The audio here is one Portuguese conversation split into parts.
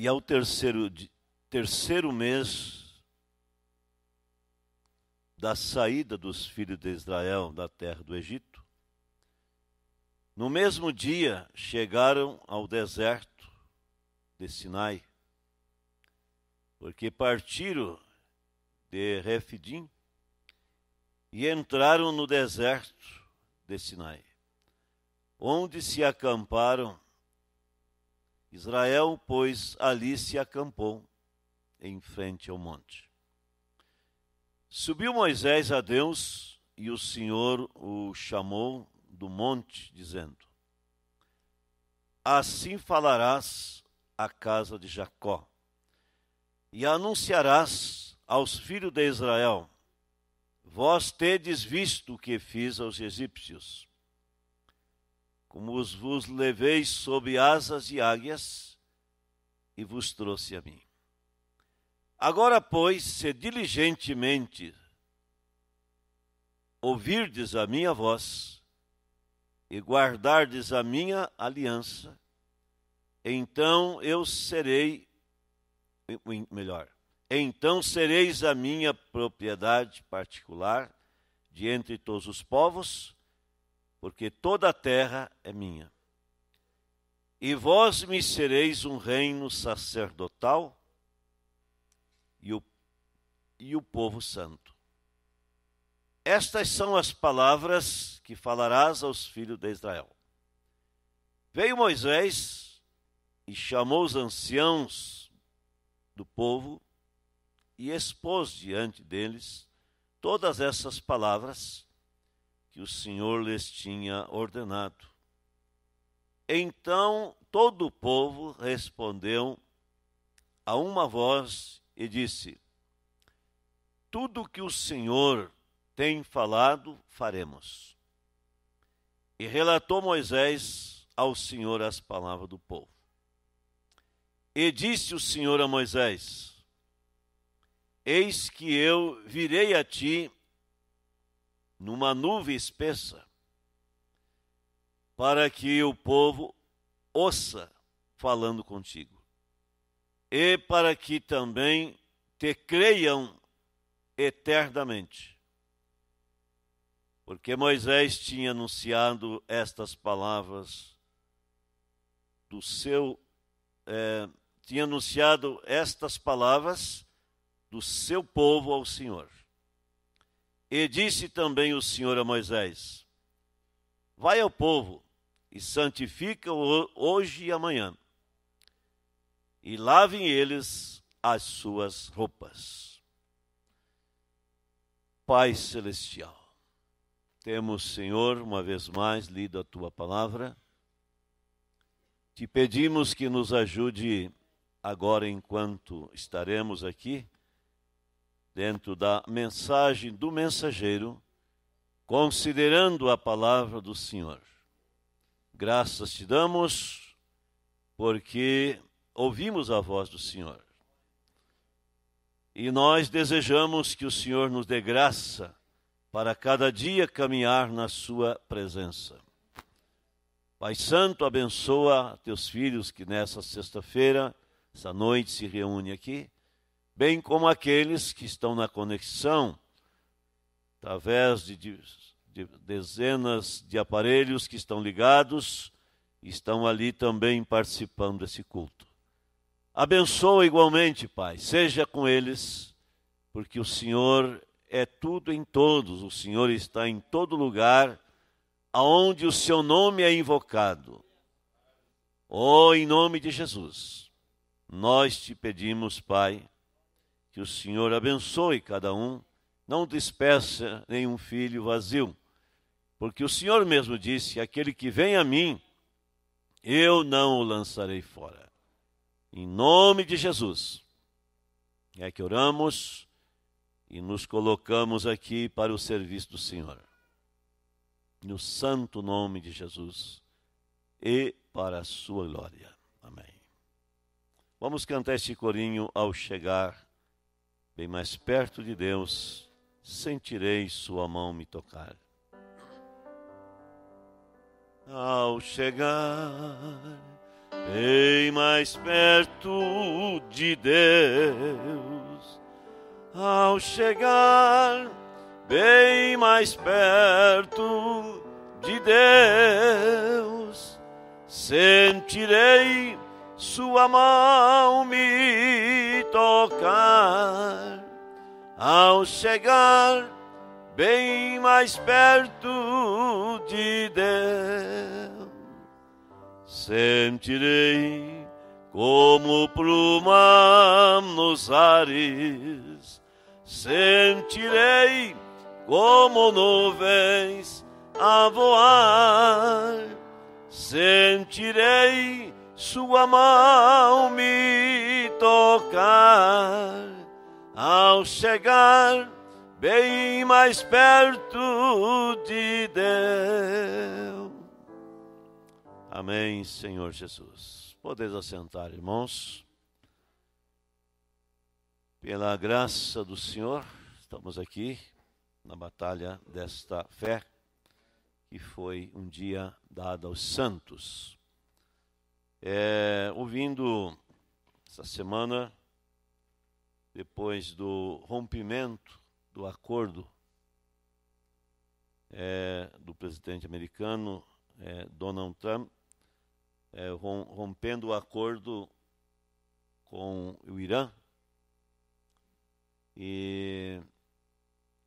E ao terceiro mês da saída dos filhos de Israel da terra do Egito, no mesmo dia chegaram ao deserto de Sinai, porque partiram de Refidim e entraram no deserto de Sinai, onde se acamparam. Israel, pois, ali se acampou, em frente ao monte. Subiu Moisés a Deus, e o Senhor o chamou do monte, dizendo: Assim falarás à casa de Jacó, e anunciarás aos filhos de Israel: Vós tedes visto o que fiz aos egípcios, como vos levei sob asas de águias, e vos trouxe a mim. Agora, pois, se diligentemente ouvirdes a minha voz, e guardardes a minha aliança, então então sereis a minha propriedade particular de entre todos os povos, porque toda a terra é minha. E vós me sereis um reino sacerdotal e o povo santo. Estas são as palavras que falarás aos filhos de Israel. Veio Moisés e chamou os anciãos do povo e expôs diante deles todas essas palavras que o Senhor lhes tinha ordenado. Então todo o povo respondeu a uma voz e disse: Tudo o que o Senhor tem falado, faremos. E relatou Moisés ao Senhor as palavras do povo. E disse o Senhor a Moisés: Eis que eu virei a ti numa nuvem espessa, para que o povo ouça falando contigo, e para que também te creiam eternamente. Porque Moisés tinha anunciado estas palavras do seu povo ao Senhor. E disse também o Senhor a Moisés: Vai ao povo e santifica-o hoje e amanhã, e lavem eles as suas roupas. Pai celestial, temos, Senhor, uma vez mais lido a Tua palavra. Te pedimos que nos ajude agora, enquanto estaremos aqui, dentro da mensagem do mensageiro, considerando a palavra do Senhor. Graças te damos, porque ouvimos a voz do Senhor. E nós desejamos que o Senhor nos dê graça para cada dia caminhar na sua presença. Pai Santo, abençoa teus filhos que nessa sexta-feira, essa noite, se reúnem aqui, bem como aqueles que estão na conexão, através de dezenas de aparelhos que estão ligados, estão ali também participando desse culto. Abençoa igualmente, Pai, seja com eles, porque o Senhor é tudo em todos, o Senhor está em todo lugar, aonde o seu nome é invocado. Oh, em nome de Jesus, nós te pedimos, Pai, que o Senhor abençoe cada um, não despeça nenhum filho vazio, porque o Senhor mesmo disse: aquele que vem a mim, eu não o lançarei fora. Em nome de Jesus, é que oramos e nos colocamos aqui para o serviço do Senhor. No santo nome de Jesus e para a sua glória. Amém. Vamos cantar este corinho: ao chegar bem mais perto de Deus, sentirei sua mão me tocar. Ao chegar bem mais perto de Deus. Ao chegar bem mais perto de Deus, sentirei sua mão me tocar. Ao chegar bem mais perto de Deus, sentirei como pluma nos ares, sentirei como nuvens a voar, sentirei sua mão me tocar. Ao chegar bem mais perto de Deus. Amém, Senhor Jesus. Podeis assentar, irmãos. Pela graça do Senhor, estamos aqui na batalha desta fé, que foi um dia dado aos santos. Ouvindo essa semana, depois do rompimento do acordo do presidente americano Donald Trump, rompendo o acordo com o Irã, e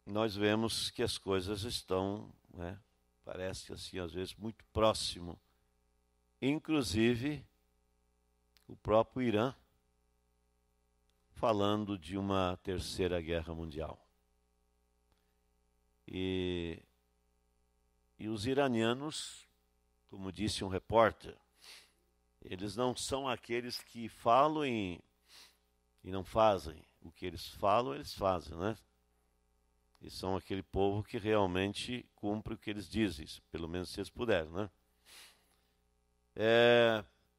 nós vemos que as coisas estão, parece assim, às vezes, muito próximo. Inclusive, o próprio Irã falando de uma terceira guerra mundial. E os iranianos, como disse um repórter, eles não são aqueles que falam e não fazem. O que eles falam, eles fazem, né? E são aquele povo que realmente cumpre o que eles dizem, pelo menos se eles puderem, né?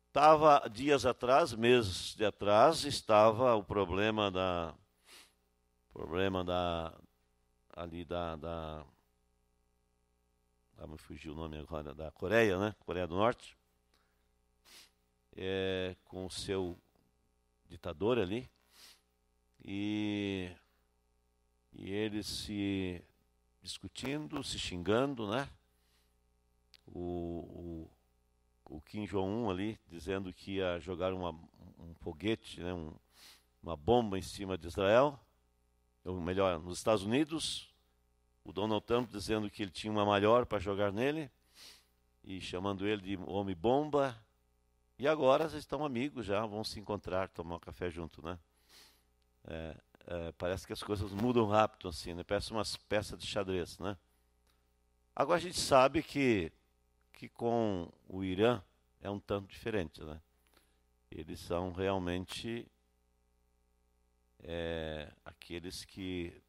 Estava dias atrás, meses de atrás, estava o problema me fugiu o nome agora, da Coreia, né? Coreia do Norte, com o seu ditador ali, e eles se discutindo, se xingando, né? O Kim Jong-un ali, dizendo que ia jogar um foguete, né, uma bomba em cima de Israel, ou melhor, nos Estados Unidos. O Donald Trump dizendo que ele tinha uma maior para jogar nele, e chamando ele de homem-bomba. E agora eles estão amigos já, vão se encontrar, tomar um café junto, né? Parece que as coisas mudam rápido assim, né? Parece umas peças de xadrez, né? Agora a gente sabe que com o Irã é um tanto diferente, né? Eles são realmente aqueles que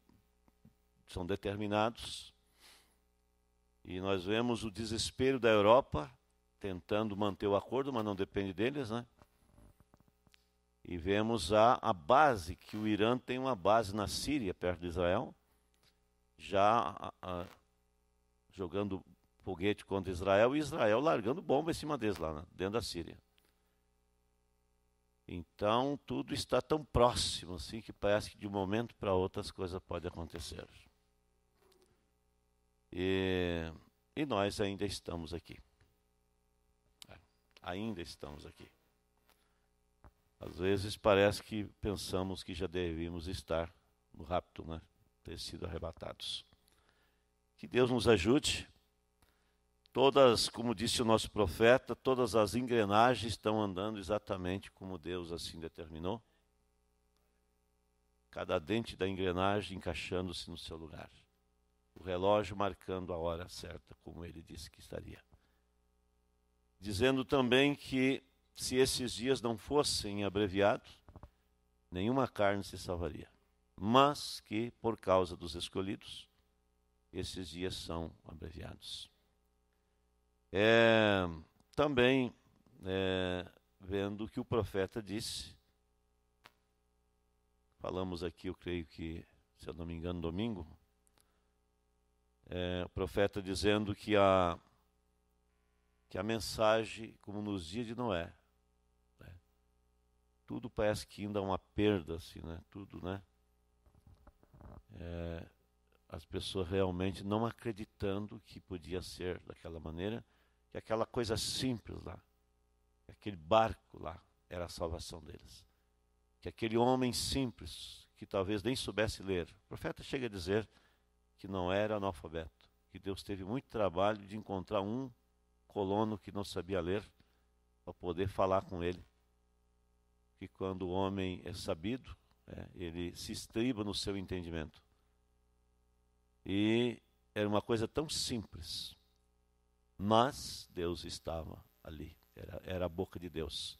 são determinados, e nós vemos o desespero da Europa tentando manter o acordo, mas não depende deles, né? E vemos a base, que o Irã tem uma base na Síria, perto de Israel, já jogando foguete contra Israel, e Israel largando bomba em cima deles lá, né, dentro da Síria. Então, tudo está tão próximo, assim, que parece que de um momento para outro as coisas podem acontecer. E nós ainda estamos aqui. Ainda estamos aqui. Às vezes parece que pensamos que já devíamos estar no rapto, né? Ter sido arrebatados. Que Deus nos ajude. Todas, como disse o nosso profeta, todas as engrenagens estão andando exatamente como Deus assim determinou. Cada dente da engrenagem encaixando-se no seu lugar. O relógio marcando a hora certa, como ele disse que estaria. Dizendo também que se esses dias não fossem abreviados, nenhuma carne se salvaria. Mas que, por causa dos escolhidos, esses dias são abreviados. Também vendo o que o profeta disse, falamos aqui, eu creio que, se eu não me engano, domingo, o profeta dizendo que a mensagem, como nos dias de Noé, tudo parece que ainda é uma perda, assim, né? Tudo, né? As pessoas realmente não acreditando que podia ser daquela maneira, que aquela coisa simples lá, que aquele barco lá era a salvação deles. Que aquele homem simples, que talvez nem soubesse ler, o profeta chega a dizer que não era analfabeto, que Deus teve muito trabalho de encontrar um colono que não sabia ler, para poder falar com ele. Que quando o homem é sabido, ele se estriba no seu entendimento. E era uma coisa tão simples, mas Deus estava ali, era a boca de Deus.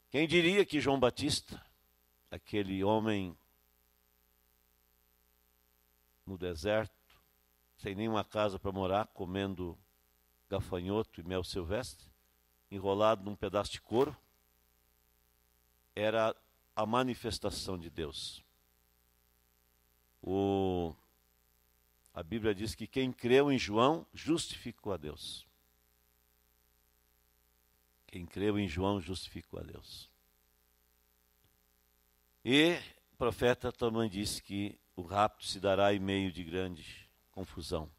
Quem diria que João Batista, aquele homem no deserto, sem nenhuma casa para morar, comendo gafanhoto e mel silvestre, enrolado num pedaço de couro, era a manifestação de Deus. A Bíblia diz que quem creu em João justificou a Deus. Quem creu em João justificou a Deus. E o profeta também disse que o rapto se dará em meio de grande confusão.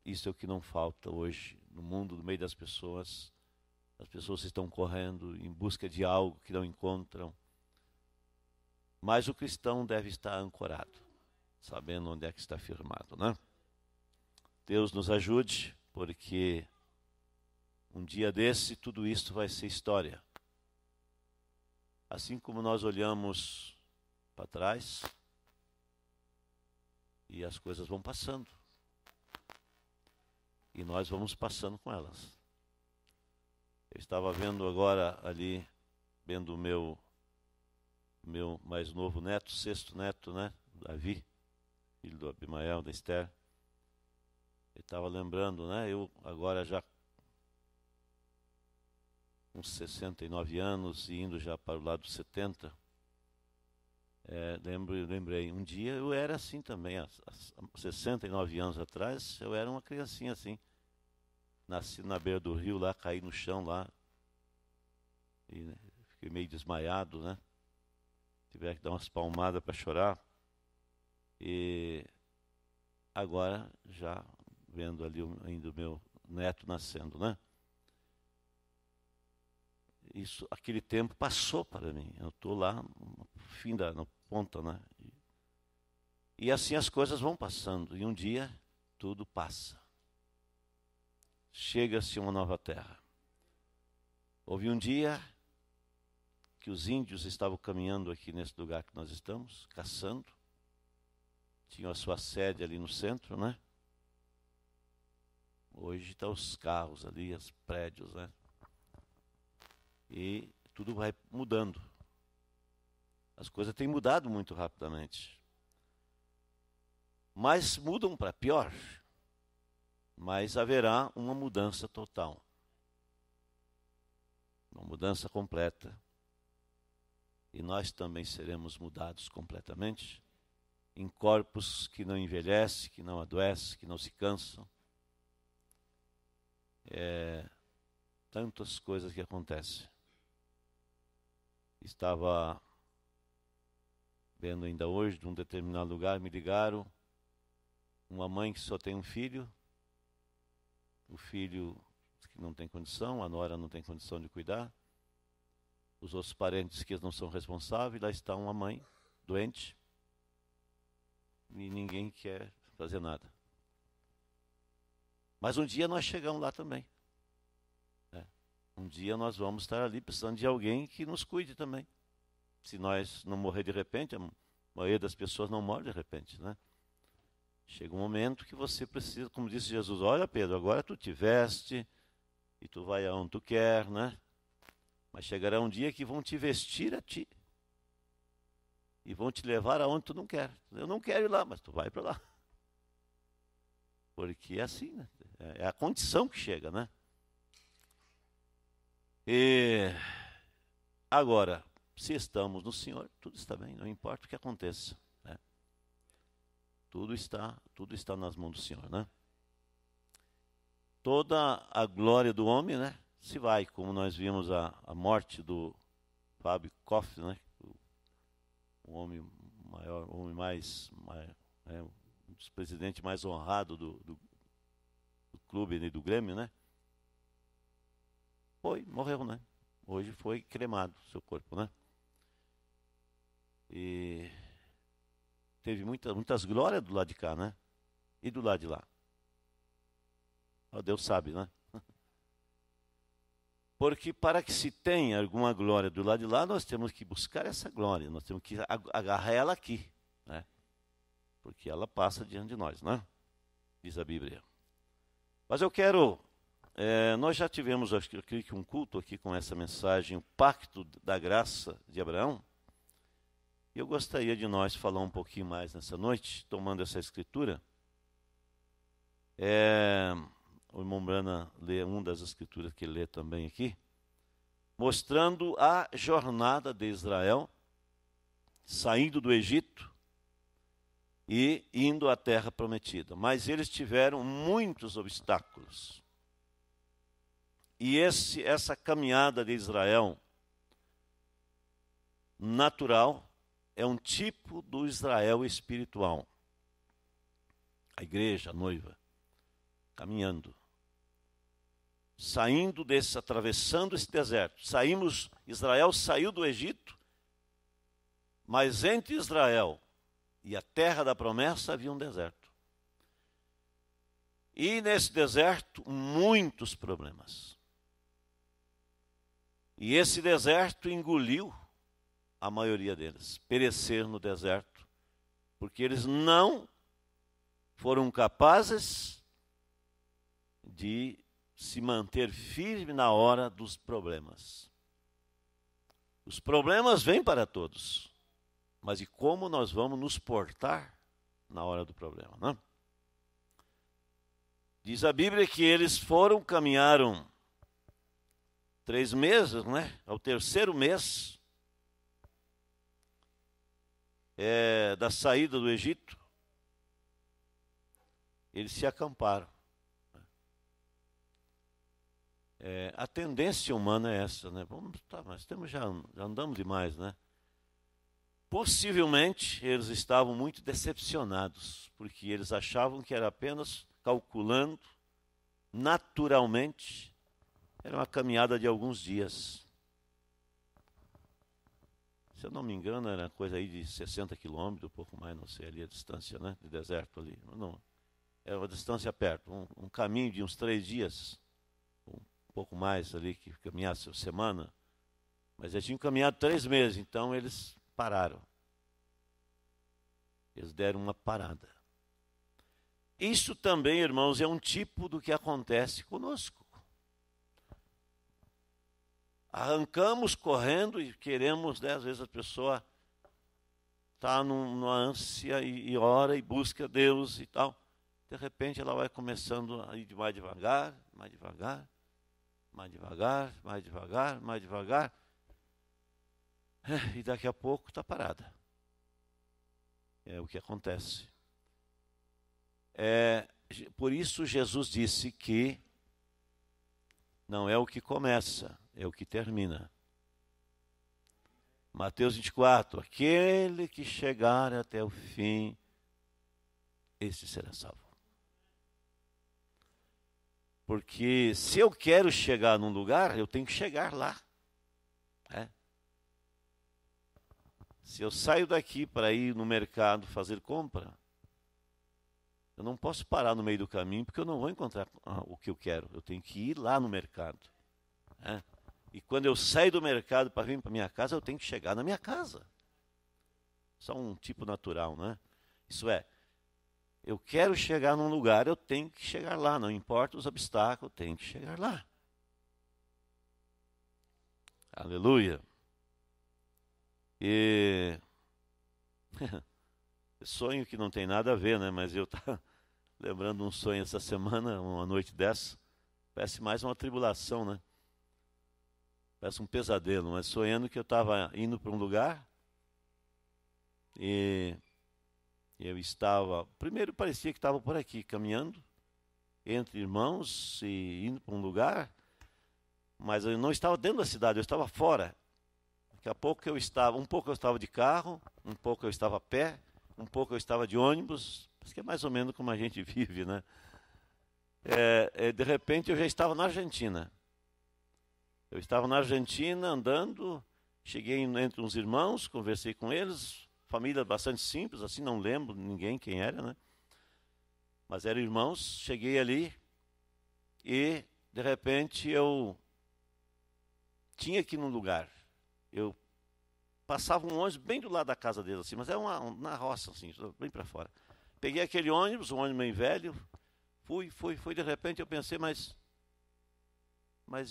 Isso é o que não falta hoje no mundo, no meio das pessoas. As pessoas estão correndo em busca de algo que não encontram. Mas o cristão deve estar ancorado, sabendo onde é que está firmado, né? Deus nos ajude, porque um dia desse tudo isso vai ser história. Assim como nós olhamos para trás e as coisas vão passando. E nós vamos passando com elas. Eu estava vendo agora ali, vendo o meu mais novo neto, sexto neto, né? Davi, filho do Abimael, da Esther. Ele estava lembrando, né? Eu agora já com 69 anos e indo já para o lado dos 70. Lembrei, um dia eu era assim também, há 69 anos atrás, eu era uma criancinha assim. Nasci na beira do rio lá, caí no chão lá. E né, fiquei meio desmaiado, né? Tive que dar umas palmadas para chorar. E agora já vendo ali ainda o meu neto nascendo, né? Isso, aquele tempo passou para mim. Eu estou lá no fim na ponta, né? E assim as coisas vão passando. E um dia tudo passa. Chega-se uma nova terra. Houve um dia que os índios estavam caminhando aqui nesse lugar que nós estamos, caçando. Tinham a sua sede ali no centro, né? Hoje estão os carros ali, os prédios, né? E tudo vai mudando. As coisas têm mudado muito rapidamente. Mas mudam para pior. Mas haverá uma mudança total. Uma mudança completa. E nós também seremos mudados completamente em corpos que não envelhecem, que não adoecem, que não se cansam. Tantas coisas que acontecem. Estava vendo ainda hoje, de um determinado lugar, me ligaram, uma mãe que só tem um filho, o filho que não tem condição, a nora não tem condição de cuidar, os outros parentes que não são responsáveis, lá está uma mãe doente e ninguém quer fazer nada. Mas um dia nós chegamos lá também. Um dia nós vamos estar ali precisando de alguém que nos cuide também. Se nós não morrer de repente, a maioria das pessoas não morre de repente, né? Chega um momento que você precisa, como disse Jesus, olha Pedro, agora tu te veste e tu vai aonde tu quer, né? Mas chegará um dia que vão te vestir a ti e vão te levar aonde tu não quer. Eu não quero ir lá, mas tu vai para lá. Porque é assim, né? É a condição que chega, né? E agora, se estamos no Senhor, tudo está bem, não importa o que aconteça, né? Tudo está nas mãos do Senhor, né? Toda a glória do homem, né, se vai, como nós vimos a morte do Fábio Koff, né? O homem maior, o homem um dos presidentes mais honrados do clube, né, do Grêmio, né? Morreu, né? Hoje foi cremado seu corpo, né? E teve muitas glórias do lado de cá, né? E do lado de lá. Deus sabe, né? Porque para que se tenha alguma glória do lado de lá, nós temos que buscar essa glória, nós temos que agarrar ela aqui, né? Porque ela passa diante de nós, né? Diz a Bíblia. Mas eu quero, nós já tivemos, acho que um culto aqui com essa mensagem, o pacto da graça de Abraão. E eu gostaria de nós falar um pouquinho mais nessa noite, tomando essa escritura. O irmão Brana lê uma das escrituras que ele lê também aqui, mostrando a jornada de Israel, saindo do Egito e indo à terra prometida. Mas eles tiveram muitos obstáculos. E essa caminhada de Israel natural é um tipo do Israel espiritual. A igreja, a noiva, caminhando. Saindo atravessando esse deserto. Israel saiu do Egito, mas entre Israel e a terra da promessa havia um deserto. E nesse deserto, muitos problemas. E esse deserto engoliu a maioria deles. Pereceram no deserto, porque eles não foram capazes de se manter firme na hora dos problemas. Os problemas vêm para todos, mas e como nós vamos nos portar na hora do problema, né? Diz a Bíblia que eles caminharam 3 meses, né? Ao terceiro mês da saída do Egito, eles se acamparam. A tendência humana é essa, né? Mas já andamos demais, né? Possivelmente eles estavam muito decepcionados, porque eles achavam que era apenas calculando, naturalmente, era uma caminhada de alguns dias. Se eu não me engano, era coisa aí de 60 quilômetros, um pouco mais, não sei, ali a distância, né? De deserto ali. Não, era uma distância perto, um caminho de uns 3 dias. Um pouco mais ali, que caminhasse semana, mas eles tinham caminhado 3 meses, então eles pararam. Eles deram uma parada. Isso também, irmãos, é um tipo do que acontece conosco. Arrancamos correndo e queremos, né, às vezes a pessoa está numa ânsia e ora e busca Deus e tal. De repente ela vai começando a ir mais devagar, mais devagar. Mais devagar, mais devagar, mais devagar. E daqui a pouco está parada. É o que acontece. Por isso Jesus disse que não é o que começa, é o que termina. Mateus 24, aquele que chegar até o fim, esse será salvo. Porque se eu quero chegar num lugar, eu tenho que chegar lá. Se eu saio daqui para ir no mercado fazer compra, eu não posso parar no meio do caminho, porque eu não vou encontrar o que eu quero. Eu tenho que ir lá no mercado. E quando eu saio do mercado para vir para minha casa, eu tenho que chegar na minha casa. Isso é um tipo natural, né? Isso é, eu quero chegar num lugar, eu tenho que chegar lá, não importa os obstáculos, eu tenho que chegar lá. Aleluia. E sonho que não tem nada a ver, né? Mas eu estava lembrando um sonho essa semana, uma noite dessa, parece mais uma tribulação, né? Parece um pesadelo, mas sonhando que eu estava indo para um lugar e eu estava, primeiro parecia que estava por aqui, caminhando entre irmãos e indo para um lugar, mas eu não estava dentro da cidade, eu estava fora Daqui a pouco um pouco eu estava de carro, um pouco eu estava a pé, um pouco eu estava de ônibus, isso que é mais ou menos como a gente vive, né? De repente eu já estava na Argentina. Eu estava na Argentina andando, cheguei entre uns irmãos, conversei com eles, família bastante simples, assim, não lembro ninguém quem era, né? Mas eram irmãos, cheguei ali e, de repente, eu tinha que ir num lugar. Eu passava um ônibus bem do lado da casa deles, assim, mas é na roça, assim, bem para fora. Peguei aquele ônibus, um ônibus bem velho, fui, de repente eu pensei, mas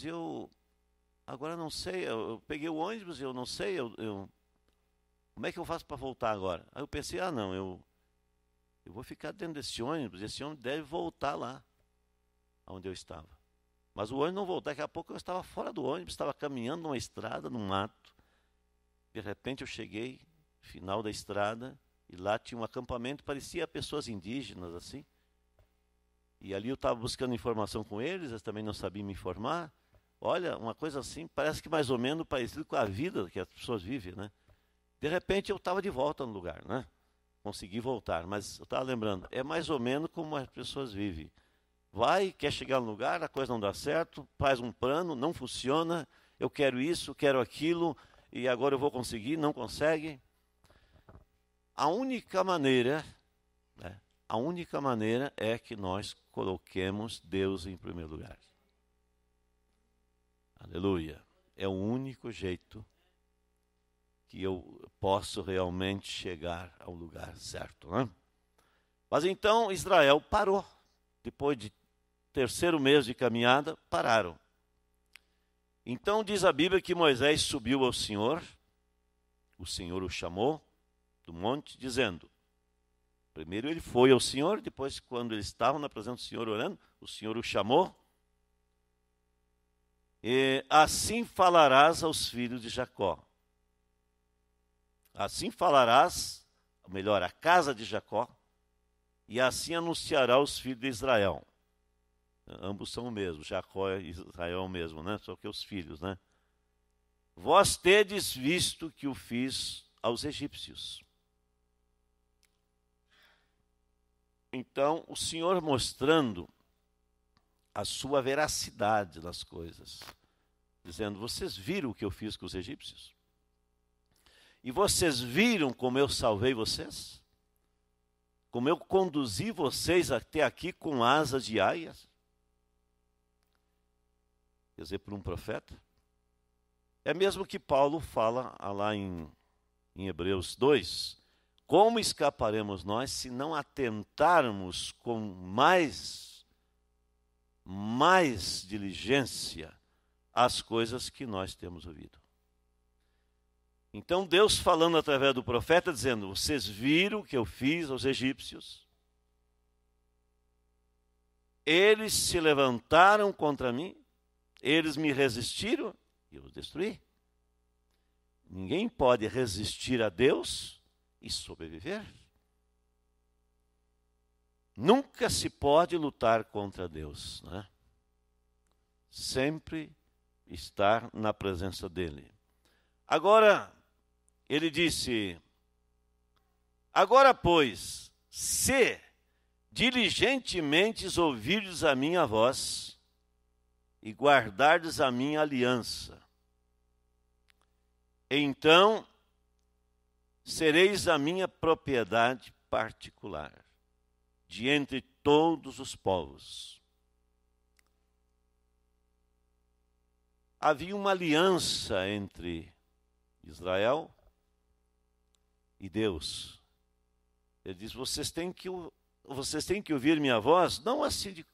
eu agora não sei, eu peguei o ônibus, eu não sei, como é que eu faço para voltar agora? Aí eu pensei, não, eu vou ficar dentro desse ônibus deve voltar lá, onde eu estava. Mas o ônibus não voltou, daqui a pouco eu estava fora do ônibus, estava caminhando numa estrada, num mato. De repente eu cheguei, final da estrada, e lá tinha um acampamento, parecia pessoas indígenas, assim. E ali eu estava buscando informação com eles também não sabiam me informar. Olha, uma coisa assim, parece que mais ou menos parecido com a vida que as pessoas vivem, né? De repente eu estava de volta no lugar, né? Consegui voltar, mas eu estava lembrando, é mais ou menos como as pessoas vivem. Vai, quer chegar no lugar, a coisa não dá certo, faz um plano, não funciona, eu quero isso, quero aquilo, e agora eu vou conseguir, não consegue. A única maneira é que nós coloquemos Deus em primeiro lugar. Aleluia. É o único jeito que eu posso realmente chegar ao lugar certo, né? Mas então Israel parou. Depois de terceiro mês de caminhada, pararam. Então diz a Bíblia que Moisés subiu ao Senhor, o Senhor o chamou do monte, dizendo, primeiro ele foi ao Senhor, depois quando eles estavam na presença do Senhor orando, o Senhor o chamou, e assim falarás aos filhos de Jacó. Assim falarás, ou melhor, à casa de Jacó, e assim anunciará aos filhos de Israel. Ambos são o mesmo, Jacó e Israel é o mesmo, né? Só que os filhos, né? Vós tedes visto que o fiz aos egípcios. Então, o Senhor mostrando a sua veracidade nas coisas, dizendo, vocês viram o que eu fiz com os egípcios? E vocês viram como eu salvei vocês? Como eu conduzi vocês até aqui com asas de aias? Quer dizer, por um profeta? É mesmo que Paulo fala lá em Hebreus 2, como escaparemos nós se não atentarmos com mais diligência às coisas que nós temos ouvido? Então Deus falando através do profeta, dizendo, vocês viram o que eu fiz aos egípcios? Eles se levantaram contra mim, eles me resistiram e eu os destruí. Ninguém pode resistir a Deus e sobreviver. Nunca se pode lutar contra Deus, né? Sempre estar na presença dele. Agora, ele disse, agora, pois, se diligentemente ouvirdes a minha voz e guardardes a minha aliança, então sereis a minha propriedade particular, de entre todos os povos. Havia uma aliança entre Israel e Deus. Ele diz, vocês têm que ouvir minha voz, não assim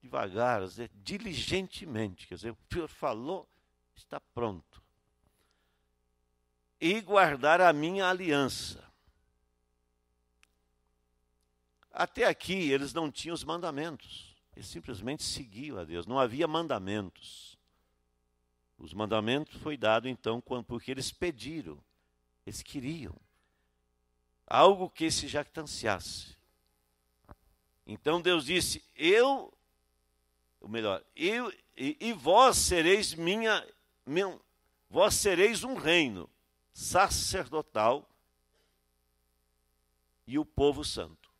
devagar, dizer, diligentemente, quer dizer, o Senhor falou, está pronto. E guardar a minha aliança. Até aqui eles não tinham os mandamentos, eles simplesmente seguiam a Deus, não havia mandamentos. Os mandamentos foi dado então porque eles pediram, eles queriam algo que se jactanciasse. Então Deus disse, e vós sereis vós sereis um reino sacerdotal e o povo santo.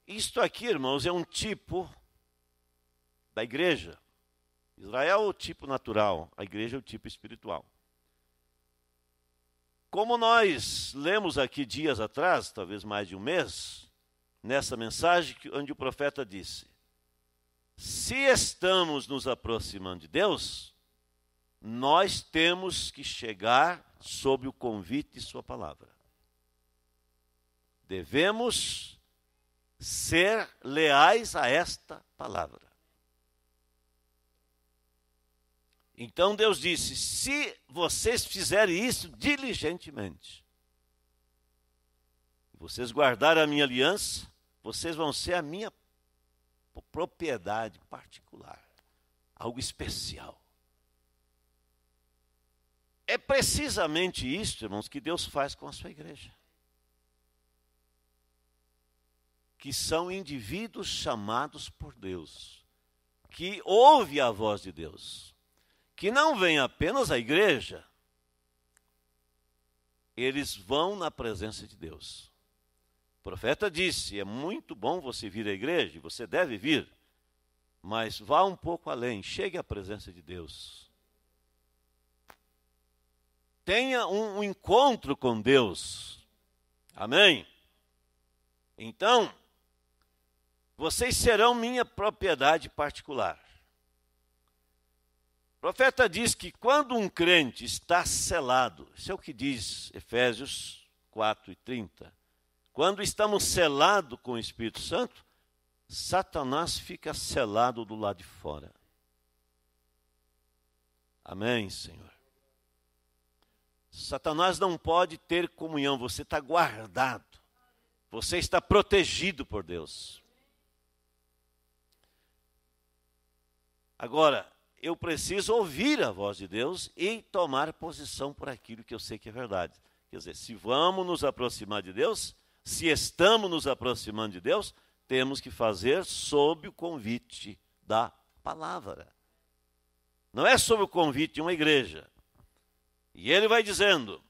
Isto aqui, irmãos, é um tipo da igreja. Israel é o tipo natural, a igreja é o tipo espiritual. Como nós lemos aqui dias atrás, talvez mais de um mês, nessa mensagem onde o profeta disse: se estamos nos aproximando de Deus, nós temos que chegar sob o convite de sua palavra. Devemos ser leais a esta palavra. Então Deus disse: se vocês fizerem isso diligentemente, vocês guardarem a minha aliança, vocês vão ser a minha propriedade particular, algo especial. É precisamente isso, irmãos, que Deus faz com a sua igreja. Que são indivíduos chamados por Deus, que ouvem a voz de Deus, que não vêm apenas à igreja, eles vão na presença de Deus. O profeta disse: é muito bom você vir à igreja, você deve vir, mas vá um pouco além, chegue à presença de Deus. Tenha um encontro com Deus. Amém? Então, vocês serão minha propriedade particular. O profeta diz que quando um crente está selado, isso é o que diz Efésios 4:30, quando estamos selados com o Espírito Santo, Satanás fica selado do lado de fora. Amém, Senhor? Satanás não pode ter comunhão, você está guardado, você está protegido por Deus. Agora, eu preciso ouvir a voz de Deus e tomar posição por aquilo que eu sei que é verdade. Quer dizer, se vamos nos aproximar de Deus, se estamos nos aproximando de Deus, temos que fazer sob o convite da palavra. Não é sob o convite de uma igreja. E ele vai dizendo: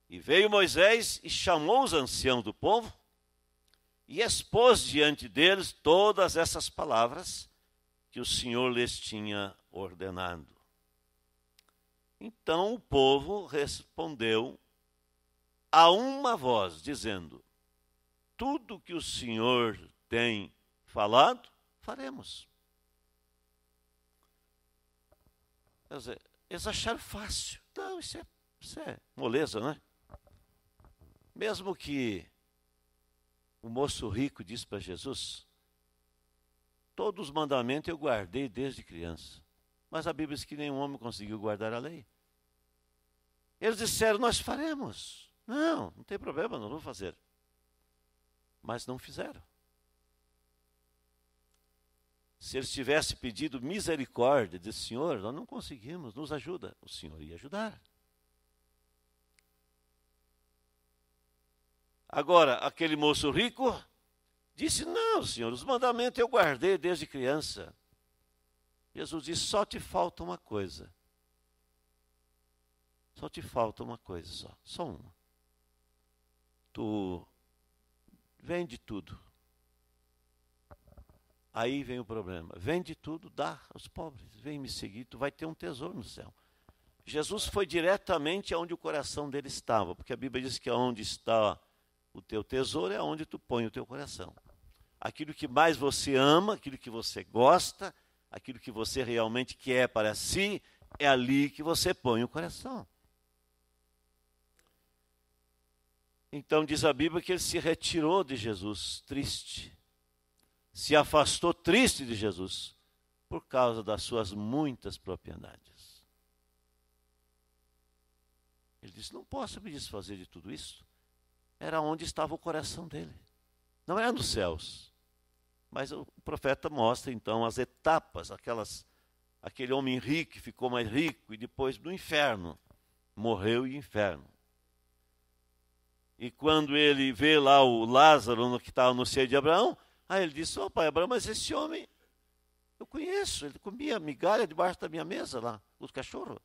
e veio Moisés e chamou os anciãos do povo e expôs diante deles todas essas palavras que o Senhor lhes tinha ordenado. Então o povo respondeu a uma voz, dizendo: tudo que o Senhor tem falado, faremos. Quer dizer, eles acharam fácil. Não, isso é moleza, não é? Mesmo que o moço rico disse para Jesus: todos os mandamentos eu guardei desde criança. Mas a Bíblia diz que nenhum homem conseguiu guardar a lei. Eles disseram: nós faremos. Não tem problema, nós vamos fazer. Mas não fizeram. Se eles tivessem pedido misericórdia, disse: Senhor, nós não conseguimos, nos ajuda. O Senhor ia ajudar. Agora, aquele moço rico disse: não, Senhor, os mandamentos eu guardei desde criança. Jesus disse: só te falta uma coisa. Só te falta uma coisa, só uma. Tu vende tudo. Aí vem o problema. Vende tudo, dá aos pobres. Vem me seguir, tu vai ter um tesouro no céu. Jesus foi diretamente aonde o coração dele estava, porque a Bíblia diz que aonde está o teu tesouro é aonde tu põe o teu coração. Aquilo que mais você ama, aquilo que você gosta, aquilo que você realmente quer para si, é ali que você põe o coração. Então diz a Bíblia que ele se retirou de Jesus triste. Se afastou triste de Jesus por causa das suas muitas propriedades. Ele disse: não posso me desfazer de tudo isso. Era onde estava o coração dele. Não era nos céus. Mas o profeta mostra então as etapas, aquele homem rico que ficou mais rico e depois no inferno, morreu em inferno. E quando ele vê lá o Lázaro que estava no seio de Abraão, aí ele disse: ó pai Abraão, mas esse homem Eu conheço, ele comia migalha debaixo da minha mesa lá, os cachorros.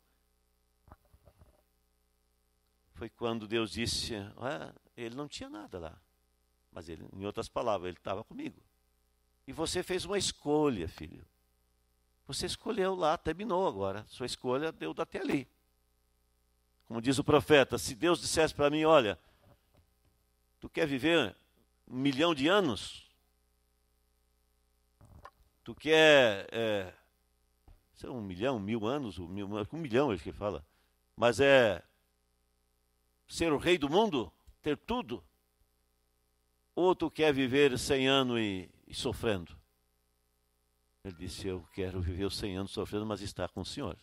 Foi quando Deus disse, ele não tinha nada lá. Mas ele, em outras palavras, ele estava comigo. E você fez uma escolha, filho. Você escolheu lá, terminou agora. Sua escolha deu até ali. Como diz o profeta, se Deus dissesse para mim, olha, tu quer viver 1 milhão de anos? Tu quer, sei lá, 1 milhão, 1.000 anos, 1 milhão, acho que ele fala. Mas ser o rei do mundo, ter tudo? Ou tu quer viver 100 anos e sofrendo? Ele disse, eu quero viver os 100 anos sofrendo, mas estar com o Senhor.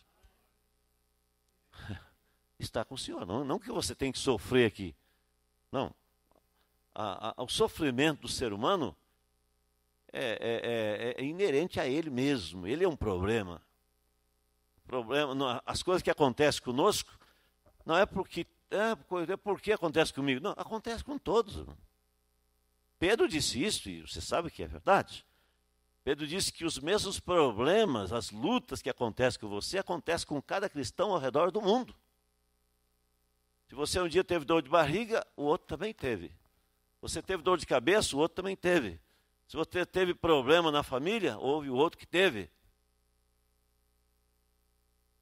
Estar com o Senhor, não que você tem que sofrer aqui. Não. O sofrimento do ser humano é inerente a ele mesmo. Ele é um problema. As coisas que acontecem conosco não é porque acontece comigo. Não, acontece com todos. Irmão. Pedro disse isso, e você sabe que é verdade. Pedro disse que os mesmos problemas, as lutas que acontecem com você, acontecem com cada cristão ao redor do mundo. Se você um dia teve dor de barriga, o outro também teve. Você teve dor de cabeça, o outro também teve. Se você teve problema na família, houve o outro que teve.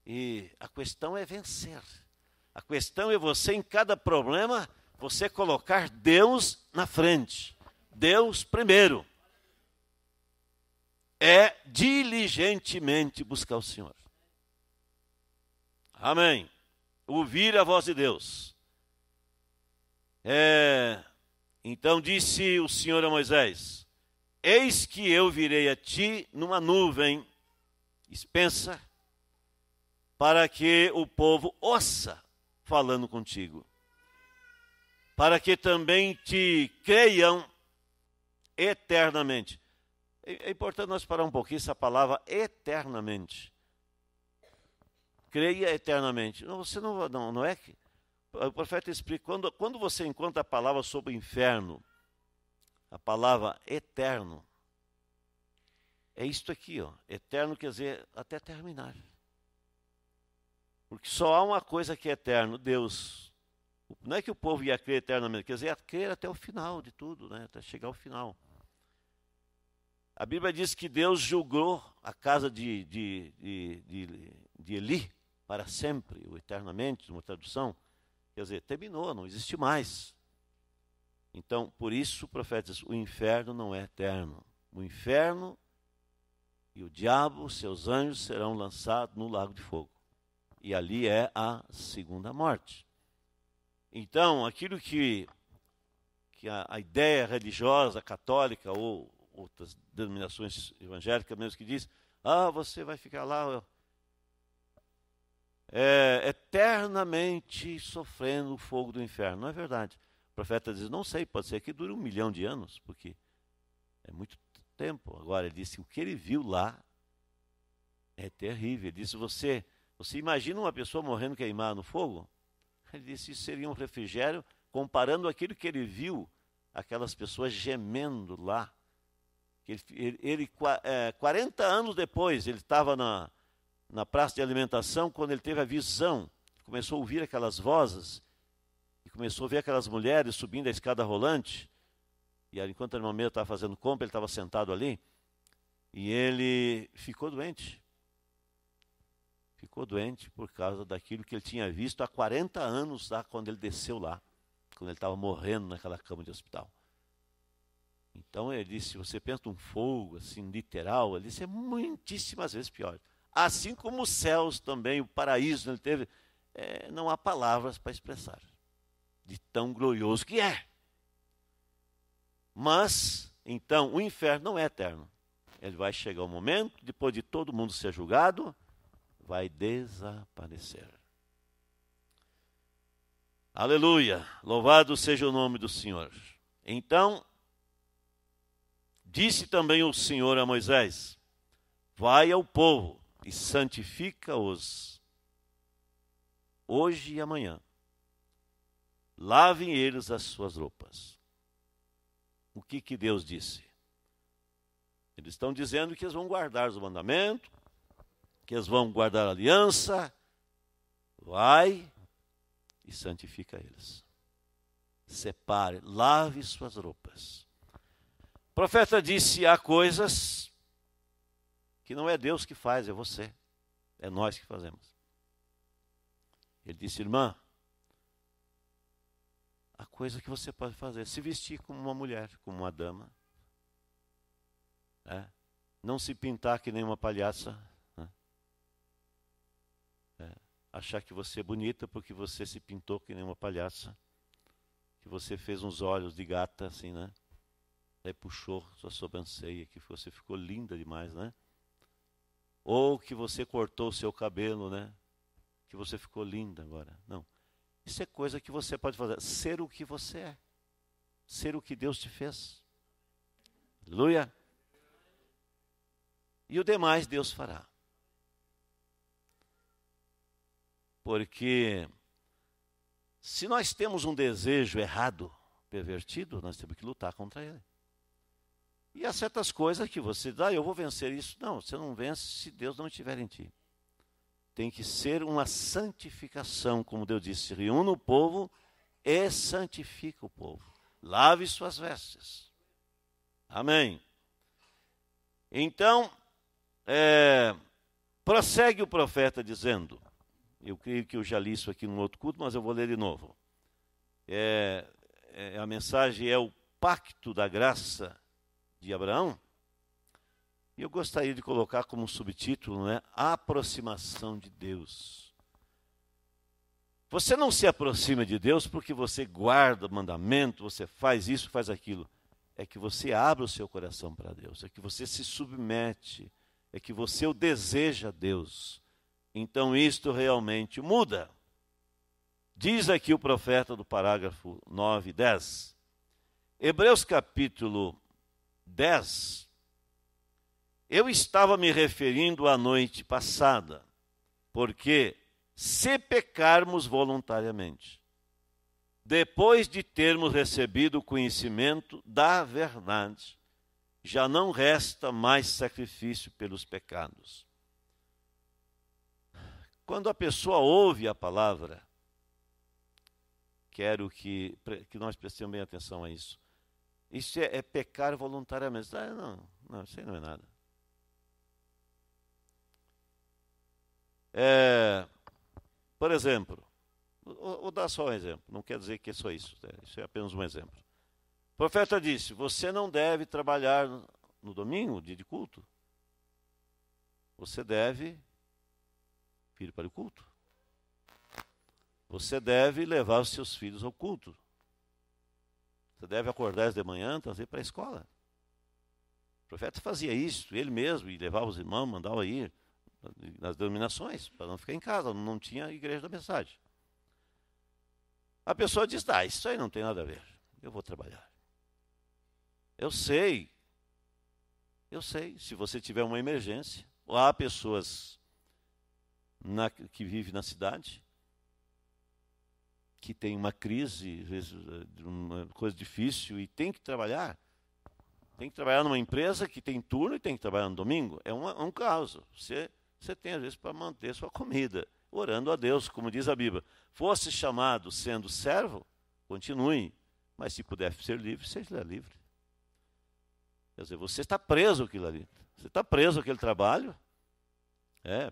E a questão é vencer. A questão é você, em cada problema, você colocar Deus na frente. Deus primeiro. É diligentemente buscar o Senhor. Amém. Ouvir a voz de Deus. Então disse o Senhor a Moisés, eis que eu virei a ti numa nuvem expensa, para que o povo ouça falando contigo, para que também te creiam eternamente. É importante nós parar um pouquinho essa palavra eternamente. Creia eternamente. Você não é que... O profeta explica, quando você encontra a palavra sobre o inferno, a palavra eterno, é isto aqui, ó. Eterno quer dizer até terminar. Porque só há uma coisa que é eterno, Deus. Não é que o povo ia crer eternamente, quer dizer, crer até o final de tudo, né? Até chegar ao final. A Bíblia diz que Deus julgou a casa de Eli para sempre, ou eternamente, numa tradução. Quer dizer, terminou, não existe mais. Então, por isso o profeta diz, o inferno não é eterno. O inferno e o diabo, seus anjos, serão lançados no lago de fogo. E ali é a segunda morte. Então, aquilo que a ideia religiosa, católica, ou outras denominações evangélicas mesmo que diz, você vai ficar lá eternamente sofrendo o fogo do inferno. Não é verdade. O profeta diz, não sei, pode ser que dure 1 milhão de anos, porque é muito tempo. Agora, ele disse, o que ele viu lá é terrível. Ele disse, você imagina uma pessoa morrendo queimada no fogo? Ele disse, isso seria um refrigério, comparando aquilo que ele viu, aquelas pessoas gemendo lá. 40 anos depois, ele estava na praça de alimentação, quando ele teve a visão, começou a ouvir aquelas vozes, e começou a ver aquelas mulheres subindo a escada rolante, e enquanto a irmã Meia estava fazendo compra, ele estava sentado ali, e ele ficou doente. Ficou doente por causa daquilo que ele tinha visto há 40 anos, lá, quando ele desceu lá, quando ele estava morrendo naquela cama de hospital. Então ele disse, se você pensa num fogo assim, literal, ele disse, é muitíssimas vezes pior. Assim como os céus também, o paraíso, ele teve, não há palavras para expressar, de tão glorioso que é. Mas, então, o inferno não é eterno. Ele vai chegar um momento, depois de todo mundo ser julgado, vai desaparecer. Aleluia! Louvado seja o nome do Senhor. Então, disse também o Senhor a Moisés, vai ao povo e santifica-os hoje e amanhã. Lavem eles as suas roupas. O que Deus disse? Eles estão dizendo que eles vão guardar os mandamentos, que eles vão guardar a aliança. Vai e santifica eles. Separe, lave suas roupas. O profeta disse: há coisas que não é Deus que faz, é você. É nós que fazemos. Ele disse: irmã, a coisa que você pode fazer é se vestir como uma mulher, como uma dama. Não se pintar que nem uma palhaça. Achar que você é bonita porque você se pintou que nem uma palhaça. Que você fez uns olhos de gata, assim, né? Daí puxou sua sobrancelha, que você ficou linda demais, né? Ou que você cortou o seu cabelo, né? Que você ficou linda agora. Não. Isso é coisa que você pode fazer. Ser o que você é. Ser o que Deus te fez. Aleluia. E o demais Deus fará. Porque se nós temos um desejo errado, pervertido, nós temos que lutar contra ele. E há certas coisas que você diz: eu vou vencer isso. Não, você não vence se Deus não estiver em ti. Tem que ser uma santificação, como Deus disse: reúna o povo e santifica o povo. Lave suas vestes. Amém. Então, prossegue o profeta dizendo, eu creio que eu já li isso aqui num outro culto, mas eu vou ler de novo. A mensagem é o pacto da graça de Abraão. E eu gostaria de colocar como subtítulo, a aproximação de Deus. Você não se aproxima de Deus porque você guarda o mandamento, você faz isso, faz aquilo. É que você abre o seu coração para Deus, é que você se submete, é que você o deseja a Deus. Então isto realmente muda. Diz aqui o profeta do parágrafo 9 e 10. Hebreus capítulo 10. Eu estava me referindo à noite passada, porque se pecarmos voluntariamente, depois de termos recebido o conhecimento da verdade, já não resta mais sacrifício pelos pecados. Quando a pessoa ouve a palavra, quero que nós prestemos bem atenção a isso. Isso é pecar voluntariamente. Não, isso aí não é nada. Por exemplo, vou dar só um exemplo, não quer dizer que é só isso, isso é apenas um exemplo. O profeta disse: você não deve trabalhar no domingo, dia de culto. Você deve ir para o culto. Você deve levar os seus filhos ao culto. Você deve acordar de manhã, trazer para a escola. O profeta fazia isso, ele mesmo, e levava os irmãos, mandava ir nas denominações, para não ficar em casa, não tinha igreja da mensagem. A pessoa diz: isso aí não tem nada a ver, eu vou trabalhar. Eu sei, se você tiver uma emergência, ou há pessoas que vivem na cidade, que tem uma crise, às vezes uma coisa difícil, e tem que trabalhar. Tem que trabalhar numa empresa que tem turno e tem que trabalhar no domingo. É um caso. Você tem, às vezes, para manter sua comida, orando a Deus, como diz a Bíblia. Fosse chamado sendo servo, continue. Mas se puder ser livre, seja livre. Quer dizer, você está preso àquilo ali. Você está preso àquele trabalho.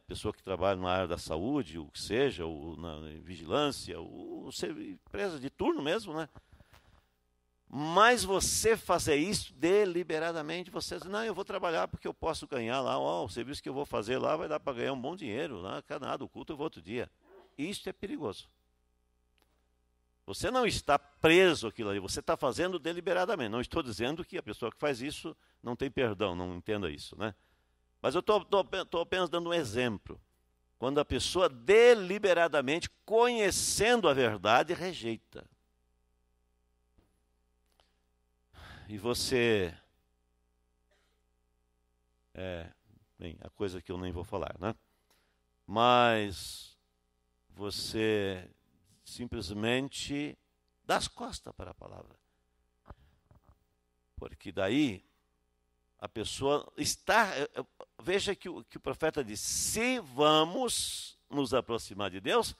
Pessoa que trabalha na área da saúde, o que seja, ou na vigilância, ou empresa de turno mesmo, né? Mas você fazer isso deliberadamente, você diz: não, eu vou trabalhar porque eu posso ganhar lá, o serviço que eu vou fazer lá vai dar para ganhar um bom dinheiro, lá, nada, o culto eu vou outro dia. Isso é perigoso. Você não está preso àquilo ali, você está fazendo deliberadamente. Não estou dizendo que a pessoa que faz isso não tem perdão, não entenda isso, né? Mas eu estou apenas dando um exemplo. Quando a pessoa deliberadamente, conhecendo a verdade, rejeita. E você... a coisa que eu nem vou falar, né? Mas você simplesmente dá as costas para a palavra. Porque daí A pessoa está... Veja que o profeta diz, se vamos nos aproximar de Deus,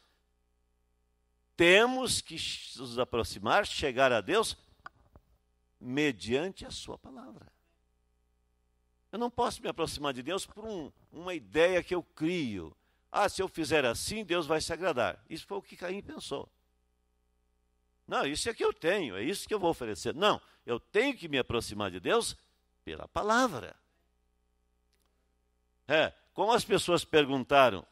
temos que nos aproximar, chegar a Deus, mediante a sua palavra. Eu não posso me aproximar de Deus por uma ideia que eu crio. Se eu fizer assim, Deus vai se agradar. Isso foi o que Caim pensou. Não, isso é que eu tenho, é isso que eu vou oferecer. Não, eu tenho que me aproximar de Deus pela palavra. Como as pessoas perguntaram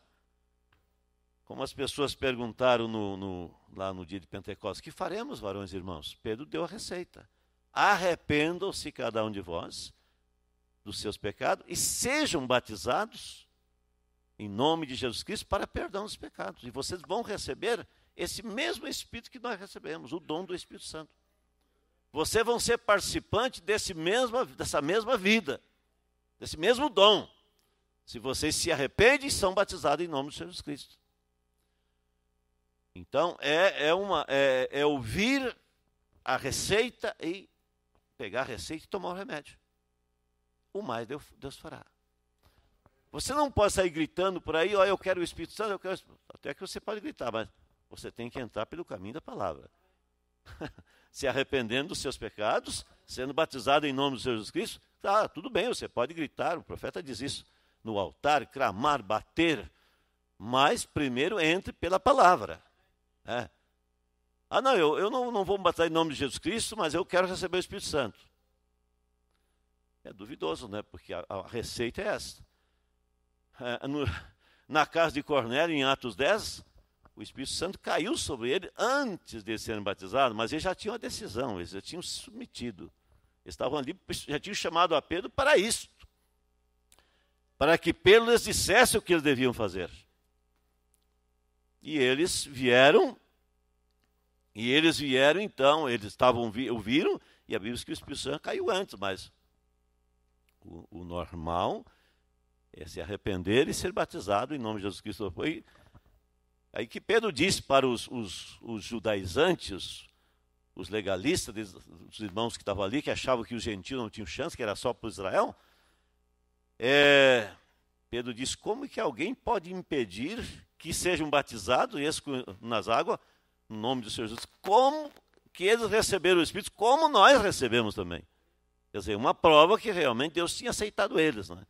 lá no dia de Pentecostes, que faremos, varões e irmãos? Pedro deu a receita. Arrependam-se cada um de vós dos seus pecados e sejam batizados em nome de Jesus Cristo para perdão dos pecados. E vocês vão receber esse mesmo Espírito que nós recebemos, o dom do Espírito Santo. Vocês vão ser participantes dessa mesma vida, desse mesmo dom, se vocês se arrependem e são batizados em nome de Jesus Cristo. Então, é ouvir a receita e pegar a receita e tomar o remédio. O mais Deus fará. Você não pode sair gritando por aí, eu quero o Espírito Santo, até que você pode gritar, mas você tem que entrar pelo caminho da palavra. Se arrependendo dos seus pecados, sendo batizado em nome de Jesus Cristo, tudo bem, você pode gritar, o profeta diz isso, no altar, clamar, bater, mas primeiro entre pela palavra. Não, eu não vou me batizar em nome de Jesus Cristo, mas eu quero receber o Espírito Santo. É duvidoso, né? Porque a receita é essa. Na casa de Cornélio, em Atos 10, o Espírito Santo caiu sobre ele antes de serem batizados, mas eles já tinham a decisão, eles já tinham se submetido. Eles estavam ali, já tinham chamado a Pedro para isso, para que Pedro lhes dissesse o que eles deviam fazer. E eles vieram, então, eles ouviram, e a Bíblia diz que o Espírito Santo caiu antes, mas o normal é se arrepender e ser batizado em nome de Jesus Cristo. Foi aí que Pedro disse para os judaizantes, os legalistas, os irmãos que estavam ali, que achavam que os gentios não tinham chance, que era só para Israel. Pedro disse, como que alguém pode impedir que sejam batizados, nas águas, no nome do Senhor Jesus, como que eles receberam o Espírito, como nós recebemos também. Quer dizer, uma prova que realmente Deus tinha aceitado eles, né?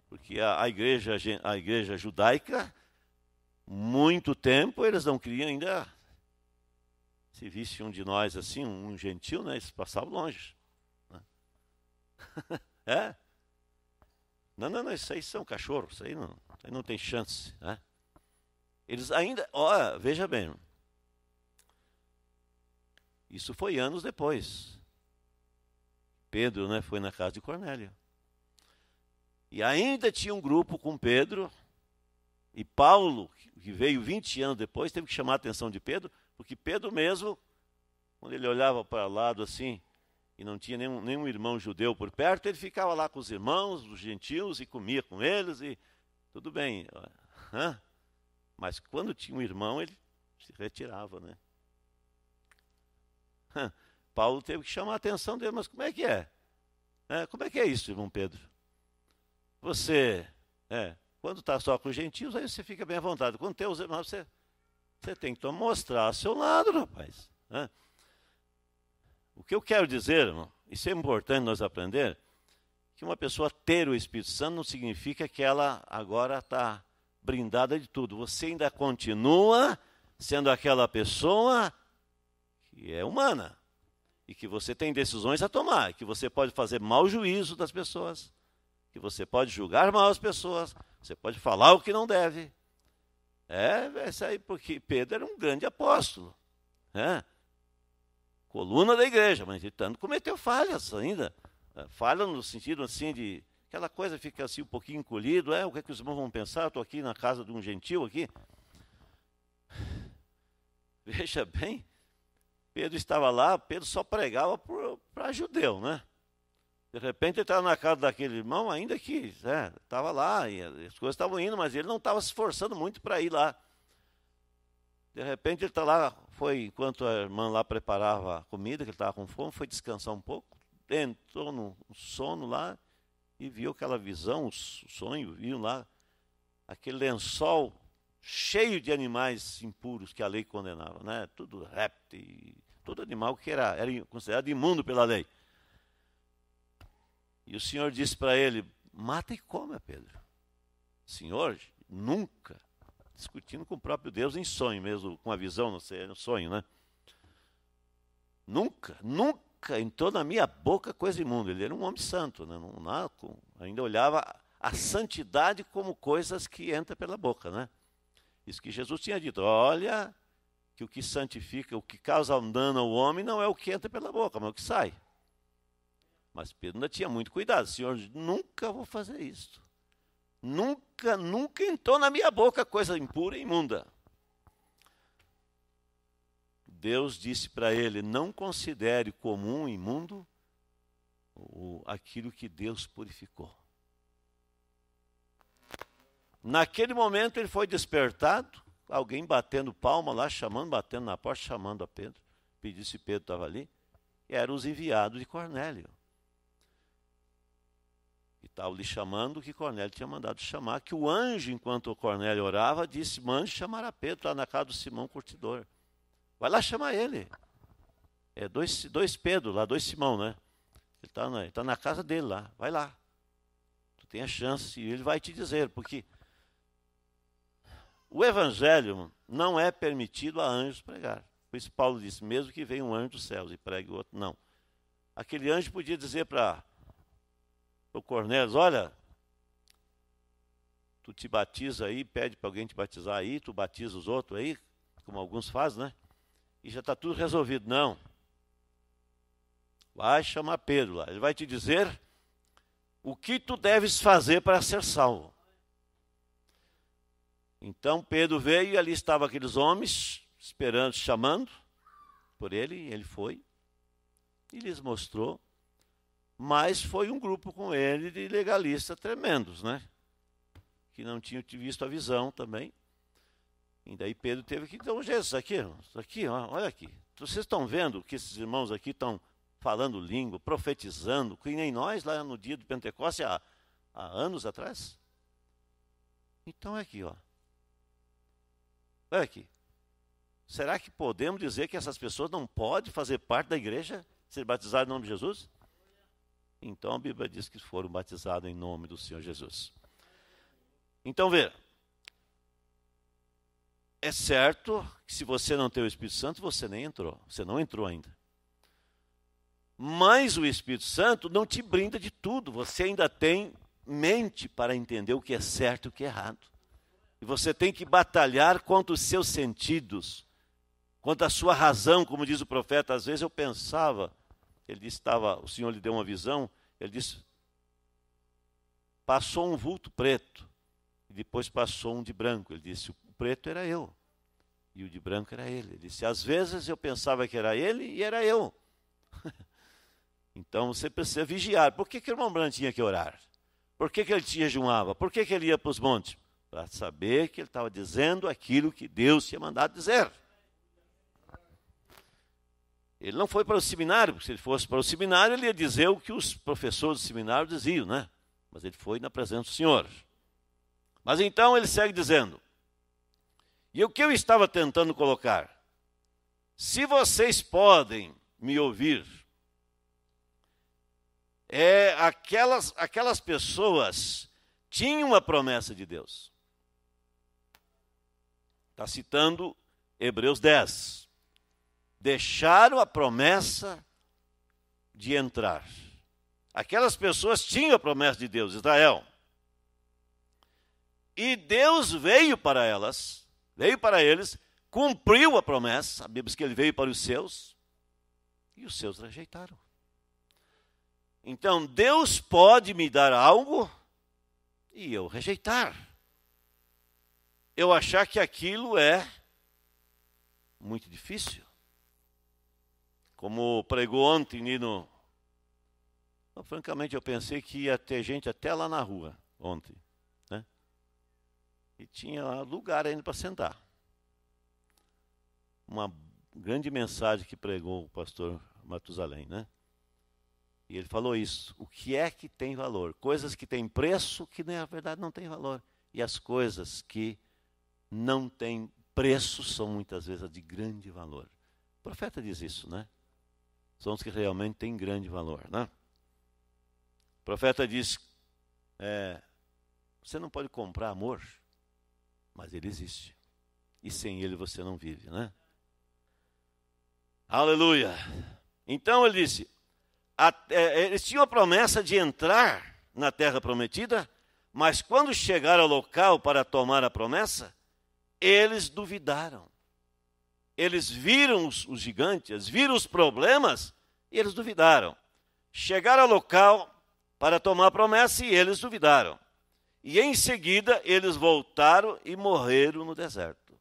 Porque a igreja judaica, muito tempo, eles não queriam ainda, se visse um de nós assim, um gentil, né, eles passavam longe. Né? Não, isso aí são cachorros, isso aí não tem chance. Né? Eles ainda, veja bem, isso foi anos depois. Pedro, né, foi na casa de Cornélio. E ainda tinha um grupo com Pedro, e Paulo, que veio 20 anos depois, teve que chamar a atenção de Pedro, porque Pedro mesmo, quando ele olhava para o lado assim, e não tinha nenhum irmão judeu por perto, ele ficava lá com os irmãos, os gentios, e comia com eles, e tudo bem. Mas quando tinha um irmão, ele se retirava, né? Paulo teve que chamar a atenção dele, mas como é que é? Como é que é isso, irmão Pedro? Você, quando está só com os gentios, aí você fica bem à vontade. Quando tem os irmãos, você tem que mostrar o seu lado, rapaz. O que eu quero dizer, irmão, isso é importante nós aprender, que uma pessoa ter o Espírito Santo não significa que ela agora está brindada de tudo. Você ainda continua sendo aquela pessoa que é humana e que você tem decisões a tomar, que você pode fazer mau juízo das pessoas, que você pode julgar mal as pessoas, você pode falar o que não deve. Isso aí, porque Pedro era um grande apóstolo, coluna da igreja, mas de tanto cometeu falhas ainda. Falha no sentido assim de aquela coisa fica assim um pouquinho encolhido, o que é que os irmãos vão pensar? Estou aqui na casa de um gentil aqui. Veja bem, Pedro estava lá, Pedro só pregava para judeu, né? De repente ele estava na casa daquele irmão, ainda que estava lá, e as coisas estavam indo, mas ele não estava se esforçando muito para ir lá. De repente ele está lá, enquanto a irmã lá preparava a comida, que ele estava com fome, foi descansar um pouco, entrou no sono lá e viu aquela visão, o sonho, viu lá aquele lençol cheio de animais impuros que a lei condenava, né? Tudo réptil, todo animal que era considerado imundo pela lei. E o Senhor disse para ele: mata e come, Pedro. Senhor, nunca, discutindo com o próprio Deus em sonho mesmo, com a visão, não sei, no sonho, né? Nunca entrou na minha boca coisa imunda. Ele era um homem santo, né? Ainda olhava a santidade como coisas que entram pela boca, né? Isso que Jesus tinha dito: olha, que o que santifica, o que causa um dano ao homem não é o que entra pela boca, mas é o que sai. Mas Pedro ainda tinha muito cuidado. Senhor, nunca vou fazer isso. Nunca entrou na minha boca coisa impura e imunda. Deus disse para ele: não considere comum e imundo aquilo que Deus purificou. Naquele momento ele foi despertado, alguém batendo palma lá, batendo na porta, chamando a Pedro. Pediu se Pedro estava ali. E eram os enviados de Cornélio. E estavam lhe chamando, que Cornélio tinha mandado chamar, que o anjo, enquanto o Cornélio orava, disse: mande chamar a Pedro, está na casa do Simão Curtidor. Vai lá chamar ele. É dois Pedro lá, dois Simão, né? Ele está na casa dele lá, vai lá. Tu tem a chance, e ele vai te dizer, porque o evangelho não é permitido a anjos pregar. Por isso Paulo disse: mesmo que venha um anjo dos céus e pregue o outro, não. Aquele anjo podia dizer para o Cornélio: olha, tu te batiza aí, pede para alguém te batizar aí, tu batiza os outros aí, como alguns fazem, né? E já está tudo resolvido. Não. Vai chamar Pedro lá. Ele vai te dizer o que tu deves fazer para ser salvo. Então Pedro veio e ali estavam aqueles homens esperando, chamando por ele. Ele foi e lhes mostrou. Mas foi um grupo com ele de legalistas tremendos, né? Que não tinham visto a visão também. E daí Pedro teve que dar um jeito. Isso aqui, ó, olha aqui. Vocês estão vendo que esses irmãos aqui estão falando língua, profetizando, que nem nós lá no dia do Pentecostes há anos atrás? Então é aqui, ó. Olha aqui. Será que podemos dizer que essas pessoas não podem fazer parte da igreja, ser batizadas em nome de Jesus? Então a Bíblia diz que foram batizados em nome do Senhor Jesus. Então veja. É certo que se você não tem o Espírito Santo, você nem entrou. Você não entrou ainda. Mas o Espírito Santo não te brinda de tudo. Você ainda tem mente para entender o que é certo e o que é errado. E você tem que batalhar contra os seus sentidos, contra a sua razão, como diz o profeta. Às vezes eu pensava, ele disse, o Senhor lhe deu uma visão, ele disse, passou um vulto preto, e depois passou um de branco. Ele disse, o preto era eu, e o de branco era ele. Ele disse, às vezes eu pensava que era ele e era eu. Então você precisa vigiar. Por que o irmão Branco tinha que orar? Por que ele jejuava? Por que ele ia para os montes? Para saber que ele estava dizendo aquilo que Deus tinha mandado dizer. Ele não foi para o seminário, porque se ele fosse para o seminário, ele ia dizer o que os professores do seminário diziam, né? Mas ele foi na presença do Senhor. Mas então ele segue dizendo, e o que eu estava tentando colocar? Se vocês podem me ouvir, aquelas pessoas tinham a promessa de Deus. Está citando Hebreus 10. Deixaram a promessa de entrar. Aquelas pessoas tinham a promessa de Deus, Israel. E Deus veio para eles, cumpriu a promessa. Sabemos que ele veio para os seus, e os seus rejeitaram. Então, Deus pode me dar algo e eu rejeitar. Eu achar que aquilo é muito difícil. Como pregou ontem, Nino, francamente eu pensei que ia ter gente até lá na rua ontem, né? E tinha lugar ainda para sentar. Uma grande mensagem que pregou o pastor Matusalém, né? E ele falou isso. O que é que tem valor? Coisas que têm preço que na verdade não têm valor. E as coisas que não têm preço são muitas vezes as de grande valor. O profeta diz isso, né? São os que realmente têm grande valor, né? O profeta diz, você não pode comprar amor, mas ele existe. E sem ele você não vive, né? Aleluia! Então ele disse, eles tinham a promessa de entrar na terra prometida, mas quando chegaram ao local para tomar a promessa, eles duvidaram. Eles viram os gigantes, viram os problemas e eles duvidaram. Chegaram ao local para tomar a promessa e eles duvidaram. E em seguida eles voltaram e morreram no deserto.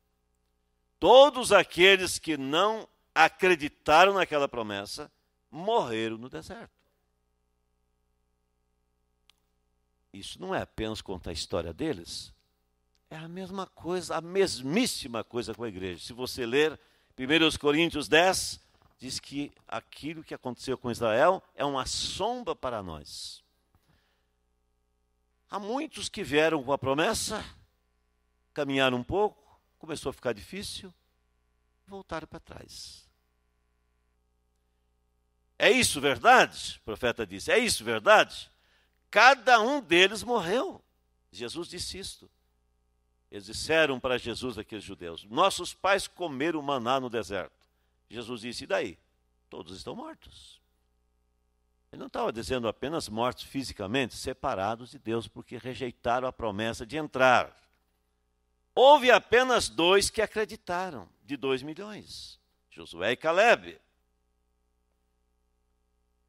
Todos aqueles que não acreditaram naquela promessa morreram no deserto. Isso não é apenas contar a história deles, é a mesma coisa, a mesmíssima coisa com a igreja. Se você ler 1 Coríntios 10, diz que aquilo que aconteceu com Israel é uma sombra para nós. Há muitos que vieram com a promessa, caminharam um pouco, começou a ficar difícil, voltaram para trás. É isso verdade? O profeta disse, é isso verdade? Cada um deles morreu. Jesus disse isto. Eles disseram para Jesus, aqueles judeus, nossos pais comeram maná no deserto. Jesus disse, e daí? Todos estão mortos. Ele não estava dizendo apenas mortos fisicamente, separados de Deus, porque rejeitaram a promessa de entrar. Houve apenas 2 que acreditaram, de 2 milhões, Josué e Calebe.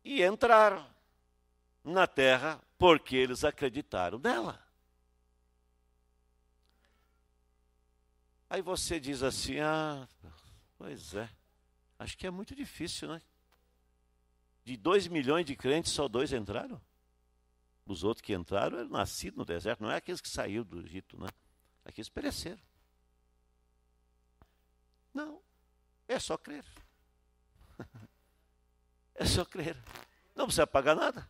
E entraram na terra porque eles acreditaram nela. Aí você diz assim, pois é, acho que é muito difícil, né? De 2 milhões de crentes, só 2 entraram? Os outros que entraram eram nascidos no deserto, não é aqueles que saíram do Egito, né? Aqueles pereceram. Não, é só crer. É só crer. Não precisa pagar nada.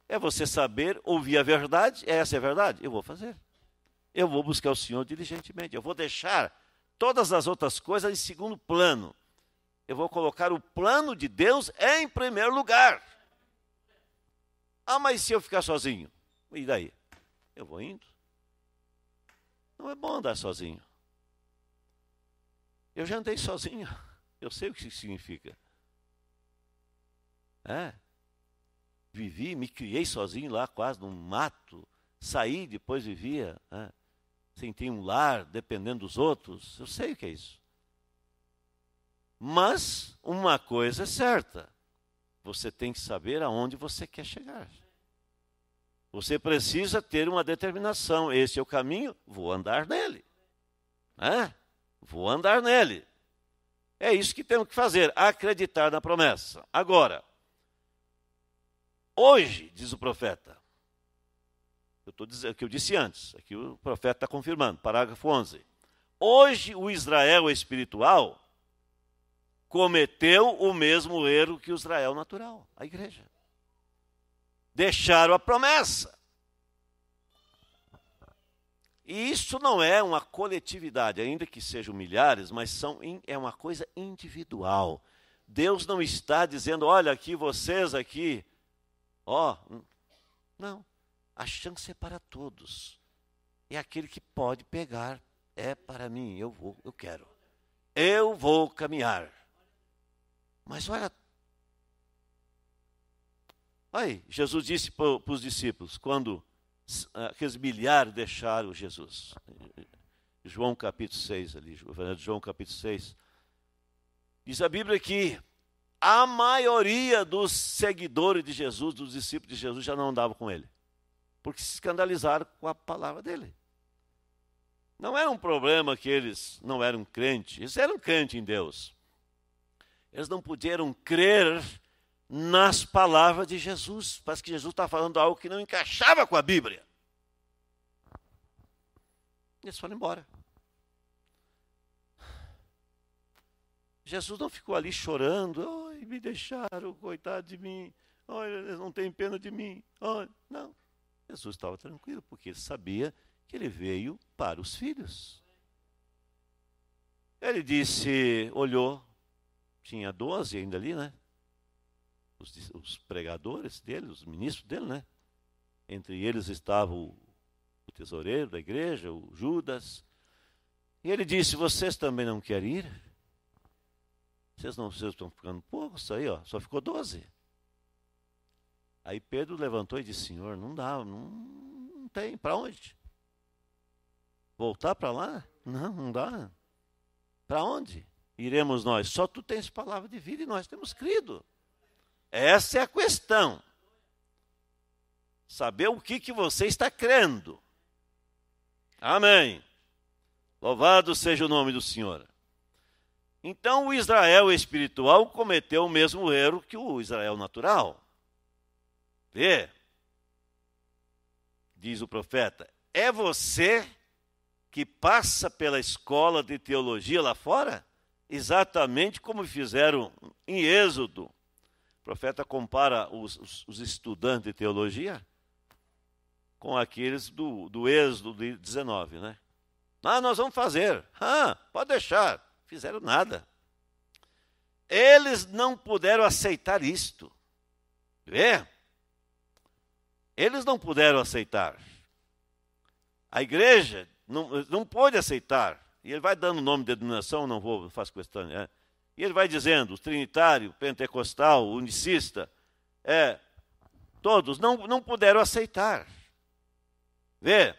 É você saber, ouvir a verdade, essa é a verdade, eu vou fazer. Eu vou buscar o Senhor diligentemente. Eu vou deixar todas as outras coisas em segundo plano. Eu vou colocar o plano de Deus em primeiro lugar. Mas se eu ficar sozinho? E daí? Eu vou indo. Não é bom andar sozinho. Eu já andei sozinho. Eu sei o que isso significa. Vivi, me criei sozinho lá, quase num mato. Saí, depois vivia, sem ter um lar, dependendo dos outros. Eu sei o que é isso. Mas uma coisa é certa. Você tem que saber aonde você quer chegar. Você precisa ter uma determinação. Esse é o caminho, vou andar nele. Vou andar nele. É isso que temos que fazer, acreditar na promessa. Agora, hoje, diz o profeta, eu estou dizendo o que eu disse antes, aqui o profeta está confirmando, parágrafo 11. Hoje o Israel espiritual cometeu o mesmo erro que o Israel natural, a igreja. Deixaram a promessa. E isso não é uma coletividade, ainda que sejam milhares, mas é uma coisa individual. Deus não está dizendo, olha aqui, vocês aqui, não. A chance é para todos. É aquele que pode pegar, é para mim, eu quero. Eu vou caminhar. Mas olha, aí, Jesus disse para os discípulos, quando aqueles milhares deixaram Jesus. João capítulo 6, ali, João capítulo 6. Diz a Bíblia que a maioria dos seguidores de Jesus, dos discípulos de Jesus, já não andavam com ele. Porque se escandalizaram com a palavra dele. Não era um problema que eles não eram crentes, eles eram crentes em Deus. Eles não puderam crer nas palavras de Jesus. Parece que Jesus está falando algo que não encaixava com a Bíblia. Eles foram embora. Jesus não ficou ali chorando. Ai, me deixaram, coitado de mim. Olha, eles não têm pena de mim. Olha, não. Jesus estava tranquilo, porque ele sabia que ele veio para os filhos. Ele disse, olhou, tinha 12 ainda ali, né? Os pregadores dele, os ministros dele, né? Entre eles estava o tesoureiro da igreja, o Judas. E ele disse, vocês também não querem ir? Vocês estão ficando poucos aí, ó, só ficou 12. Aí Pedro levantou e disse, Senhor, não dá, não tem, para onde? Voltar para lá? Não dá. Para onde iremos nós? Só tu tens palavra de vida e nós temos crido. Essa é a questão. Saber o que você está crendo. Amém. Louvado seja o nome do Senhor. Então o Israel espiritual cometeu o mesmo erro que o Israel natural. Vê, diz o profeta, é você que passa pela escola de teologia lá fora? Exatamente como fizeram em Êxodo. O profeta compara os estudantes de teologia com aqueles do Êxodo 19, né? Nós vamos fazer. Pode deixar. Fizeram nada. Eles não puderam aceitar isto. Vê? Eles não puderam aceitar. A igreja não pôde aceitar. E ele vai dando o nome de denominação, não faço questão. Né? E ele vai dizendo, o trinitário, pentecostal, unicista, todos não puderam aceitar. Vê?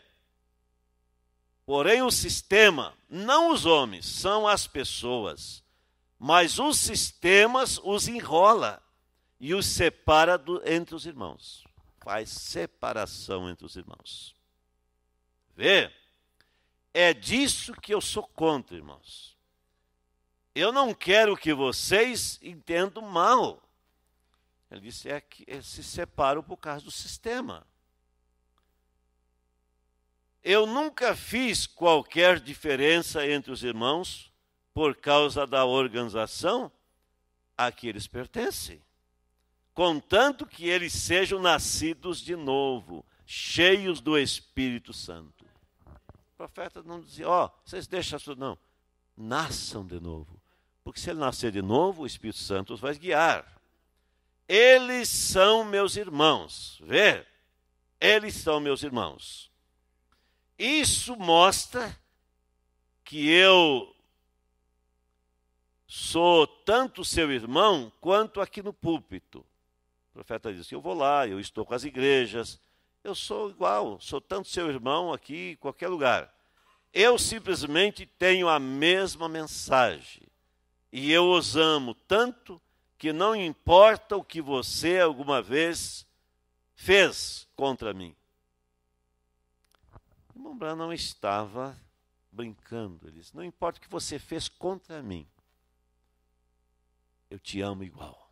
Porém, o sistema, não os homens, são as pessoas, mas os sistemas os enrola e os separa entre os irmãos. Faz separação entre os irmãos. Vê? É disso que eu sou contra, irmãos. Eu não quero que vocês entendam mal. Ele disse, que eles se separam por causa do sistema. Eu nunca fiz qualquer diferença entre os irmãos por causa da organização a que eles pertencem. Contanto que eles sejam nascidos de novo, cheios do Espírito Santo. O profeta não dizia, vocês deixam tudo, não. Nasçam de novo. Porque se ele nascer de novo, o Espírito Santo os vai guiar. Eles são meus irmãos. Vê? Eles são meus irmãos. Isso mostra que eu sou tanto seu irmão quanto aqui no púlpito. O profeta disse, eu vou lá, eu estou com as igrejas, eu sou igual, sou tanto seu irmão aqui em qualquer lugar. Eu simplesmente tenho a mesma mensagem. E eu os amo tanto que não importa o que você alguma vez fez contra mim. O irmão Branham não estava brincando. Ele disse, não importa o que você fez contra mim, eu te amo igual.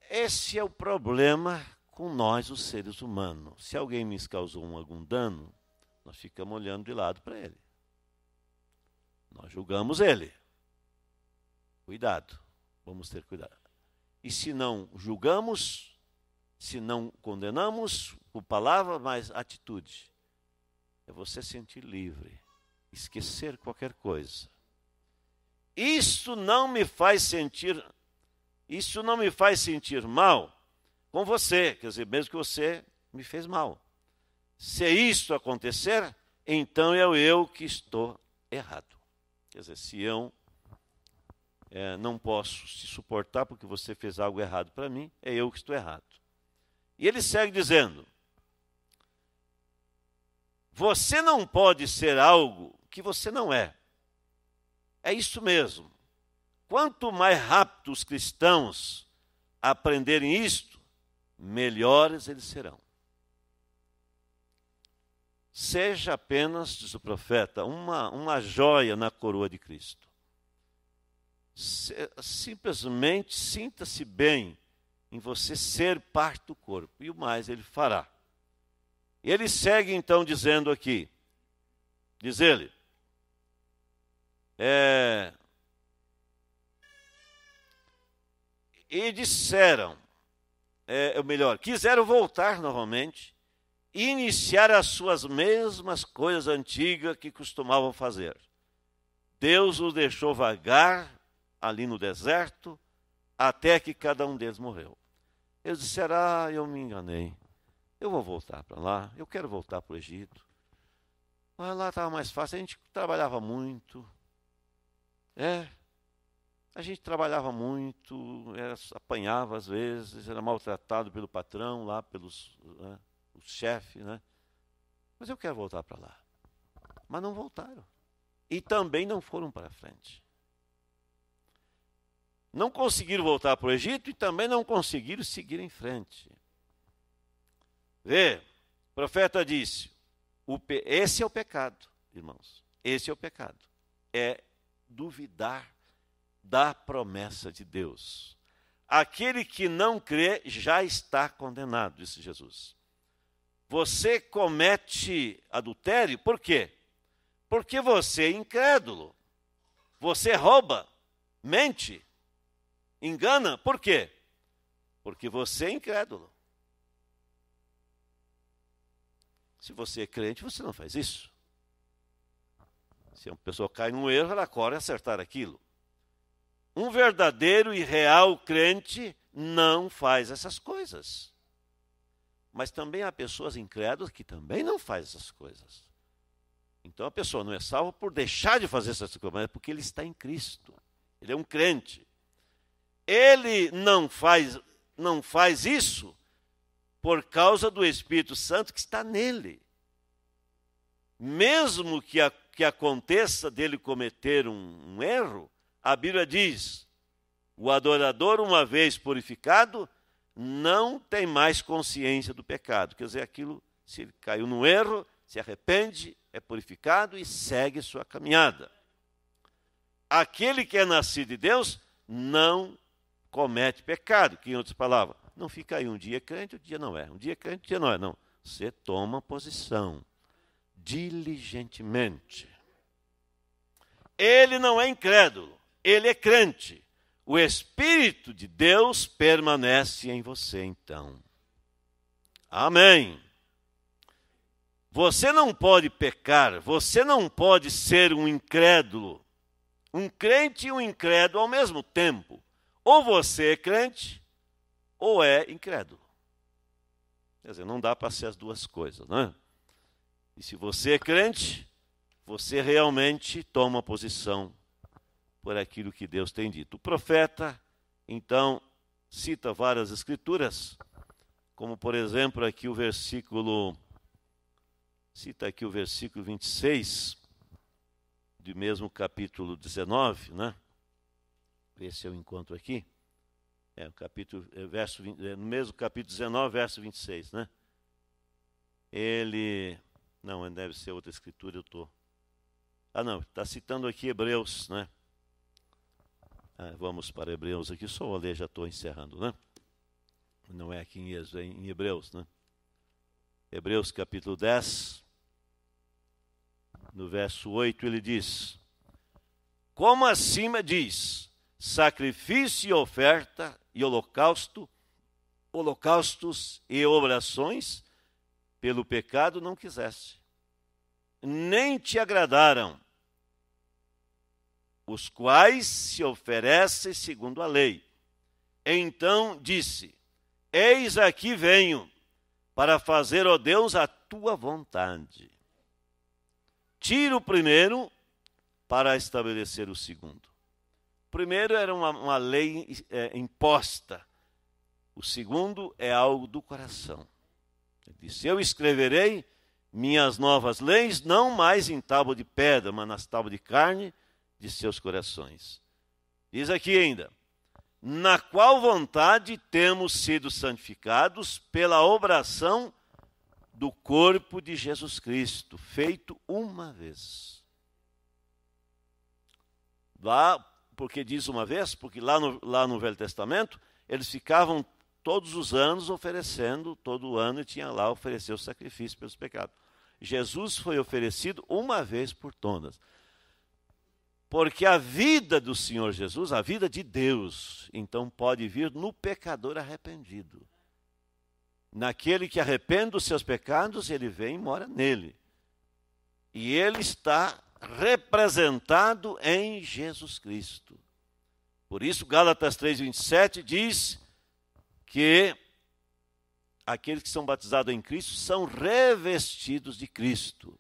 Esse é o problema com nós, os seres humanos. Se alguém me causou algum dano, nós ficamos olhando de lado para ele. Nós julgamos ele. Cuidado, vamos ter cuidado. E se não julgamos, se não condenamos por palavra, mas atitude, é você sentir livre, esquecer qualquer coisa. Isso não me faz sentir mal com você, quer dizer, mesmo que você me fez mal. Se isso acontecer, então é eu que estou errado. Quer dizer, se eu não posso te suportar porque você fez algo errado para mim, é eu que estou errado. E ele segue dizendo, você não pode ser algo que você não é. É isso mesmo. Quanto mais rápido os cristãos aprenderem isto, melhores eles serão. Seja apenas, diz o profeta, uma joia na coroa de Cristo. Simplesmente sinta-se bem em você ser parte do corpo, e o mais ele fará. E ele segue então dizendo aqui, diz ele, e disseram, quiseram voltar novamente e iniciar as suas mesmas coisas antigas que costumavam fazer. Deus os deixou vagar ali no deserto, até que cada um deles morreu. Eles disseram, eu me enganei, eu vou voltar para lá, eu quero voltar para o Egito. Mas lá estava mais fácil, a gente trabalhava muito. A gente trabalhava muito, apanhava às vezes, era maltratado pelo patrão lá, pelos o chefe, né? Mas eu quero voltar para lá. Mas não voltaram. E também não foram para frente. Não conseguiram voltar para o Egito e também não conseguiram seguir em frente. Vê, o profeta disse, esse é o pecado, irmãos. Esse é o pecado. É duvidar da promessa de Deus. Aquele que não crê já está condenado, disse Jesus. Você comete adultério, por quê? Porque você é incrédulo. Você rouba, mente, engana, por quê? Porque você é incrédulo. Se você é crente, você não faz isso. Se uma pessoa cai num erro, ela corre a acertar aquilo. Um verdadeiro e real crente não faz essas coisas. Mas também há pessoas incrédulas que também não fazem essas coisas. Então a pessoa não é salva por deixar de fazer essas coisas, mas é porque ele está em Cristo. Ele é um crente. Ele não faz isso por causa do Espírito Santo que está nele. Mesmo que aconteça dele cometer um erro, a Bíblia diz, o adorador, uma vez purificado, não tem mais consciência do pecado. Quer dizer, aquilo, se ele caiu no erro, se arrepende, é purificado e segue sua caminhada. Aquele que é nascido de Deus não comete pecado, que em outras palavras, não fica aí um dia crente, outro dia não é. Um dia crente, outro dia não é. Não, você toma posição diligentemente. Ele não é incrédulo, ele é crente. O Espírito de Deus permanece em você, então. Amém. Você não pode pecar, você não pode ser um incrédulo. Um crente e um incrédulo ao mesmo tempo. Ou você é crente, ou é incrédulo. Quer dizer, não dá para ser as duas coisas, não é? E se você é crente, você realmente toma posição por aquilo que Deus tem dito. O profeta, então, cita várias escrituras, como, por exemplo, aqui o versículo 26, do mesmo capítulo 19, né? Vê se eu encontro aqui. No mesmo capítulo 19, verso 26, né? Não, deve ser outra escritura, eu estou... não, está citando aqui Hebreus, né? Vamos para Hebreus aqui, só vou ler, já estou encerrando, né? Não é aqui em Êxodo, é em Hebreus, né? Hebreus capítulo 10, no verso 8, ele diz, como acima diz, sacrifício e oferta e holocaustos e orações, pelo pecado não quiseste, nem te agradaram, os quais se oferecem segundo a lei. Então disse, eis aqui venho, para fazer, ó Deus, a tua vontade. Tira o primeiro, para estabelecer o segundo. O primeiro era uma lei imposta. O segundo é algo do coração. Ele disse, eu escreverei minhas novas leis, não mais em tábua de pedra, mas nas tábuas de carne de seus corações. Diz aqui ainda, na qual vontade temos sido santificados pela obração do corpo de Jesus Cristo, feito uma vez. Lá, porque diz uma vez, porque lá no Velho Testamento, eles ficavam todos os anos oferecendo, todo ano e tinha lá oferecer o sacrifício pelos pecados. Jesus foi oferecido uma vez por todas. Porque a vida do Senhor Jesus, a vida de Deus, então pode vir no pecador arrependido. Naquele que arrepende dos seus pecados, ele vem e mora nele. E ele está representado em Jesus Cristo. Por isso, Gálatas 3:27 diz que aqueles que são batizados em Cristo são revestidos de Cristo.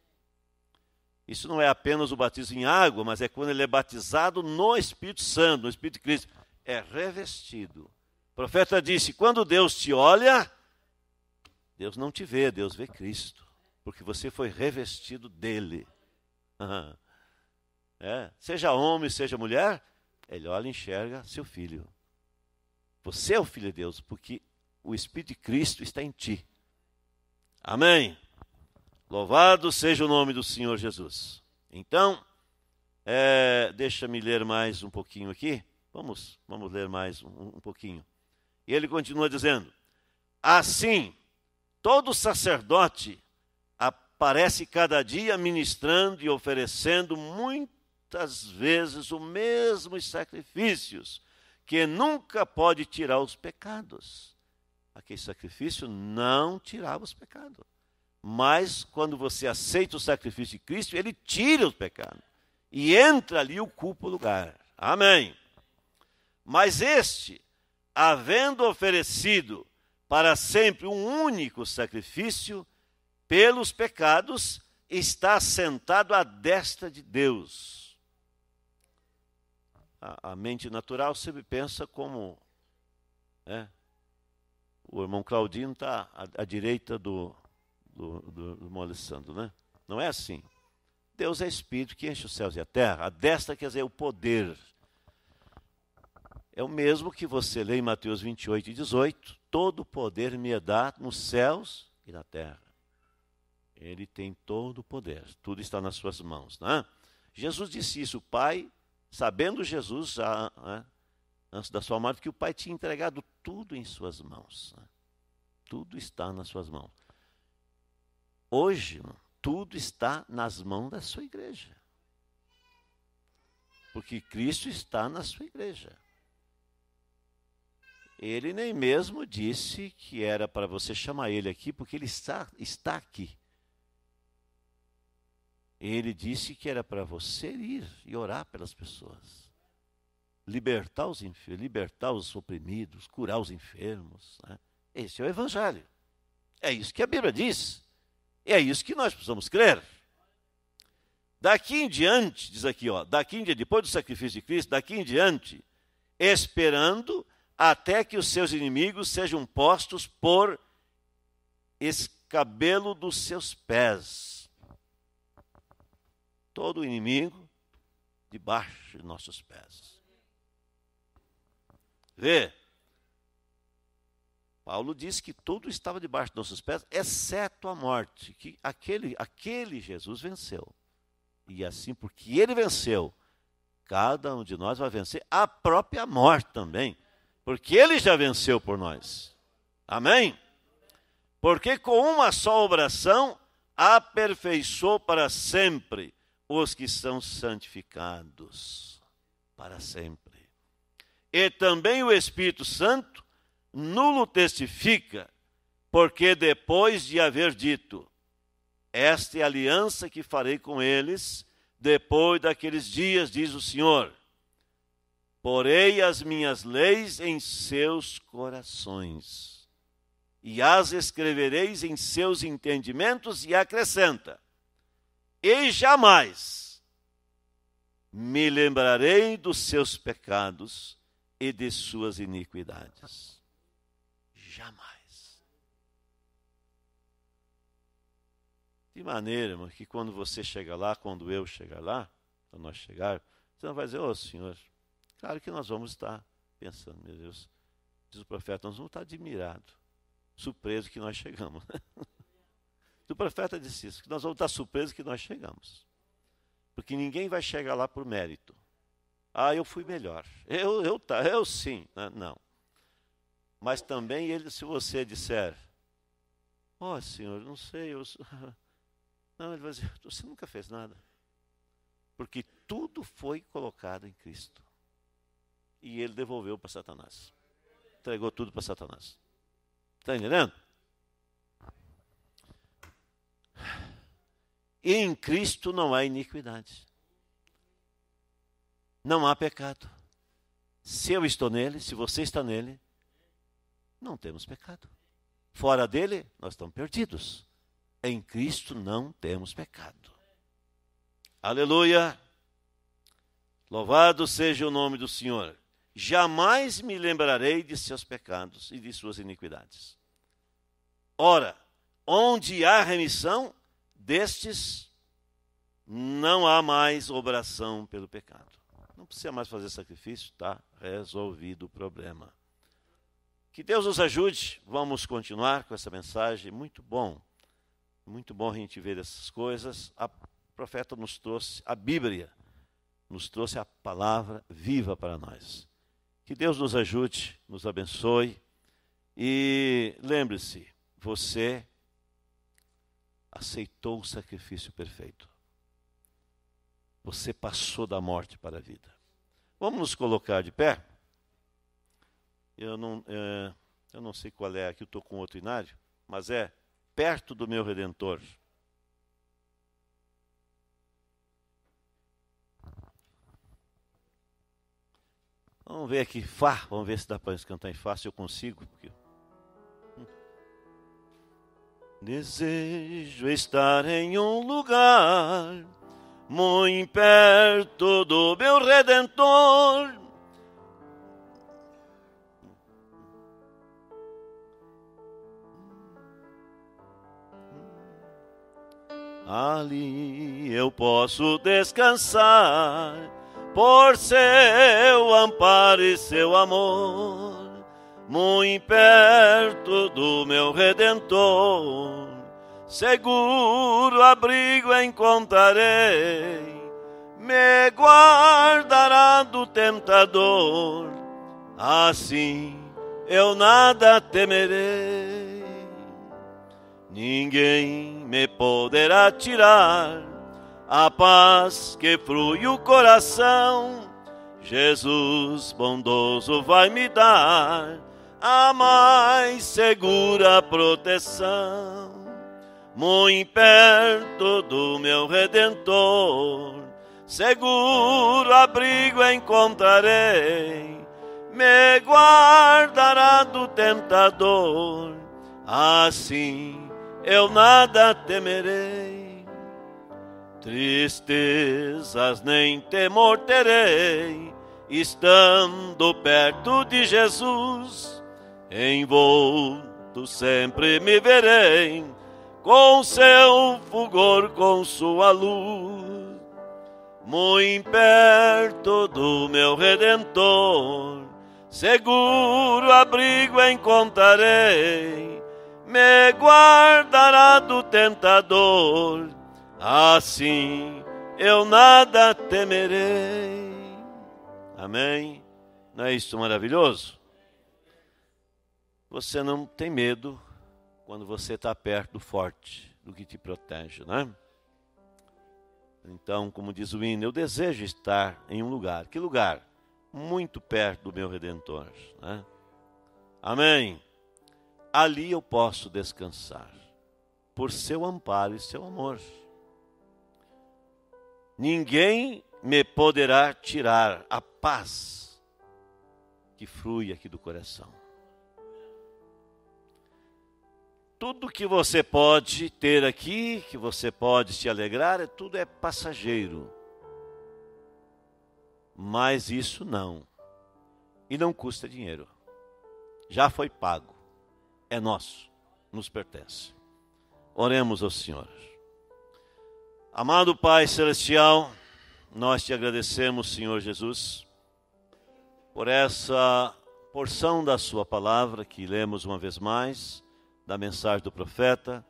Isso não é apenas o batismo em água, mas é quando ele é batizado no Espírito Santo, no Espírito de Cristo. É revestido. O profeta disse, quando Deus te olha, Deus não te vê, Deus vê Cristo. Porque você foi revestido dele. Seja homem, seja mulher, ele olha e enxerga seu filho. Você é o filho de Deus, porque o Espírito de Cristo está em ti. Amém. Louvado seja o nome do Senhor Jesus. Então, deixa-me ler mais um pouquinho aqui. Vamos ler mais um pouquinho. E ele continua dizendo, assim, todo sacerdote aparece cada dia ministrando e oferecendo muitas vezes os mesmos sacrifícios, que nunca pode tirar os pecados. Aquele sacrifício não tirava os pecados. Mas quando você aceita o sacrifício de Cristo, ele tira os pecados. E entra ali o culpa o lugar. Amém. Mas este, havendo oferecido para sempre um único sacrifício pelos pecados, está sentado à destra de Deus. A mente natural sempre pensa como o irmão Claudino está à direita do irmão Alessandro, né? Não é assim. Deus é Espírito que enche os céus e a terra. A destra quer dizer o poder. É o mesmo que você lê em Mateus 28:18. Todo o poder me é dado nos céus e na terra. Ele tem todo o poder. Tudo está nas suas mãos, né? Jesus disse isso. O Pai, sabendo Jesus, antes da sua morte, que o Pai tinha entregado tudo em suas mãos. Né? Tudo está nas suas mãos. Hoje, tudo está nas mãos da sua igreja. Porque Cristo está na sua igreja. Ele nem mesmo disse que era para você chamar ele aqui, porque ele está aqui. Ele disse que era para você ir e orar pelas pessoas. Libertar os enfermos, libertar os oprimidos, curar os enfermos. Né? Esse é o Evangelho. É isso que a Bíblia diz. E é isso que nós precisamos crer. Daqui em diante, diz aqui, daqui em diante, depois do sacrifício de Cristo, daqui em diante, esperando até que os seus inimigos sejam postos por escabelo dos seus pés. Todo inimigo debaixo de nossos pés. Vê? Paulo disse que tudo estava debaixo de nossos pés, exceto a morte, que aquele Jesus venceu. E assim, porque ele venceu, cada um de nós vai vencer a própria morte também, porque ele já venceu por nós. Amém? Porque com uma só oração aperfeiçoou para sempre os que são santificados. Para sempre. E também o Espírito Santo nulo testifica, porque depois de haver dito, esta é a aliança que farei com eles, depois daqueles dias, diz o Senhor, porei as minhas leis em seus corações, e as escrevereis em seus entendimentos, e acrescenta, e jamais me lembrarei dos seus pecados e de suas iniquidades. Jamais. De maneira, irmão, que quando você chega lá, quando eu chegar lá, quando nós chegar, você não vai dizer, Senhor, claro que nós vamos estar pensando, meu Deus, diz o profeta, nós vamos estar admirados, surpresos que nós chegamos. O profeta disse isso, que nós vamos estar surpresos que nós chegamos. Porque ninguém vai chegar lá por mérito. Eu fui melhor. Eu sim. Não. Mas também, se você disser, Senhor, não sei, não, ele vai dizer, você nunca fez nada. Porque tudo foi colocado em Cristo. E ele devolveu para Satanás. Entregou tudo para Satanás. Está entendendo? E em Cristo não há iniquidade. Não há pecado. Se eu estou nele, se você está nele, não temos pecado. Fora dele, nós estamos perdidos. Em Cristo não temos pecado. Aleluia! Louvado seja o nome do Senhor. Jamais me lembrarei de seus pecados e de suas iniquidades. Ora, onde há remissão destes, não há mais obração pelo pecado. Não precisa mais fazer sacrifício, está resolvido o problema. Que Deus nos ajude. Vamos continuar com essa mensagem. Muito bom a gente ver essas coisas. A profeta nos trouxe a Bíblia, nos trouxe a palavra viva para nós. Que Deus nos ajude, nos abençoe. E lembre-se, você aceitou o sacrifício perfeito. Você passou da morte para a vida. Vamos nos colocar de pé? Eu não sei qual é, aqui eu estou com outro inário, mas é perto do meu Redentor. Vamos ver aqui, Fá, vamos ver se dá para cantar em Fá, se eu consigo. Porque... Desejo estar em um lugar muito perto do meu Redentor. Ali eu posso descansar por seu amparo e seu amor, muito perto do meu Redentor. Seguro abrigo encontrarei, me guardará do tentador. Assim eu nada temerei. Ninguém me poderá tirar a paz que flui o coração. Jesus bondoso vai me dar a mais segura proteção. Muito perto do meu Redentor, seguro abrigo encontrarei, me guardará do tentador. Assim eu nada temerei, tristezas nem temor terei, estando perto de Jesus. Envolto sempre me verei, com seu fulgor, com sua luz. Muito perto do meu Redentor, seguro abrigo encontrarei, me guardará do tentador. Assim eu nada temerei. Amém? Não é isso maravilhoso? Você não tem medo quando você está perto do forte, do que te protege, né? Então, como diz o hino, eu desejo estar em um lugar. Que lugar? Muito perto do meu Redentor, né? Amém? Ali eu posso descansar, por seu amparo e seu amor. Ninguém me poderá tirar a paz que flui aqui do coração. Tudo que você pode ter aqui, que você pode se alegrar, tudo é passageiro. Mas isso não. E não custa dinheiro. Já foi pago. É nosso, nos pertence. Oremos ao Senhor. Amado Pai Celestial, nós te agradecemos, Senhor Jesus, por essa porção da sua palavra que lemos uma vez mais, da mensagem do profeta.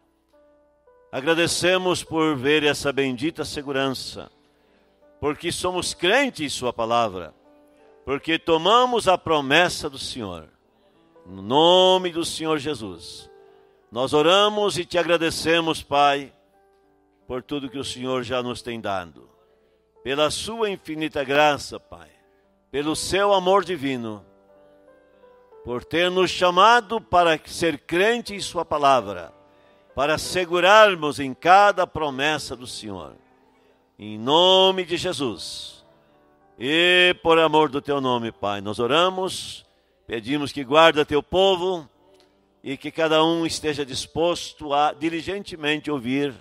Agradecemos por ver essa bendita segurança, porque somos crentes em sua palavra, porque tomamos a promessa do Senhor. No nome do Senhor Jesus, nós oramos e te agradecemos, Pai, por tudo que o Senhor já nos tem dado. pela sua infinita graça, Pai, pelo seu amor divino, por ter nos chamado para ser crente em sua palavra, para segurarmos em cada promessa do Senhor. Em nome de Jesus. E por amor do teu nome, Pai, nós oramos, pedimos que guarda teu povo e que cada um esteja disposto a diligentemente ouvir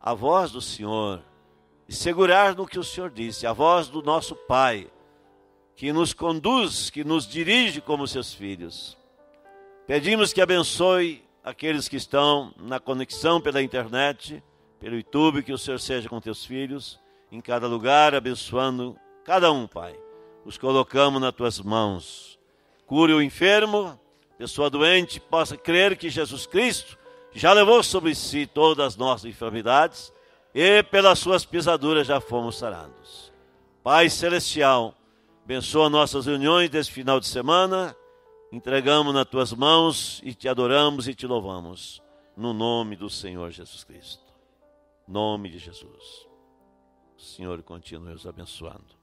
a voz do Senhor e segurar no que o Senhor disse, a voz do nosso Pai, que nos conduz, que nos dirige como seus filhos. Pedimos que abençoe aqueles que estão na conexão pela internet, pelo YouTube, que o Senhor seja com teus filhos, em cada lugar, abençoando cada um, Pai. Os colocamos nas tuas mãos. Cure o enfermo, pessoa doente possa crer que Jesus Cristo já levou sobre si todas as nossas enfermidades e pelas suas pisaduras já fomos sarados. Pai Celestial, abençoa nossas reuniões desse final de semana, entregamos nas tuas mãos e te adoramos e te louvamos, no nome do Senhor Jesus Cristo. Nome de Jesus. O Senhor continue os abençoando.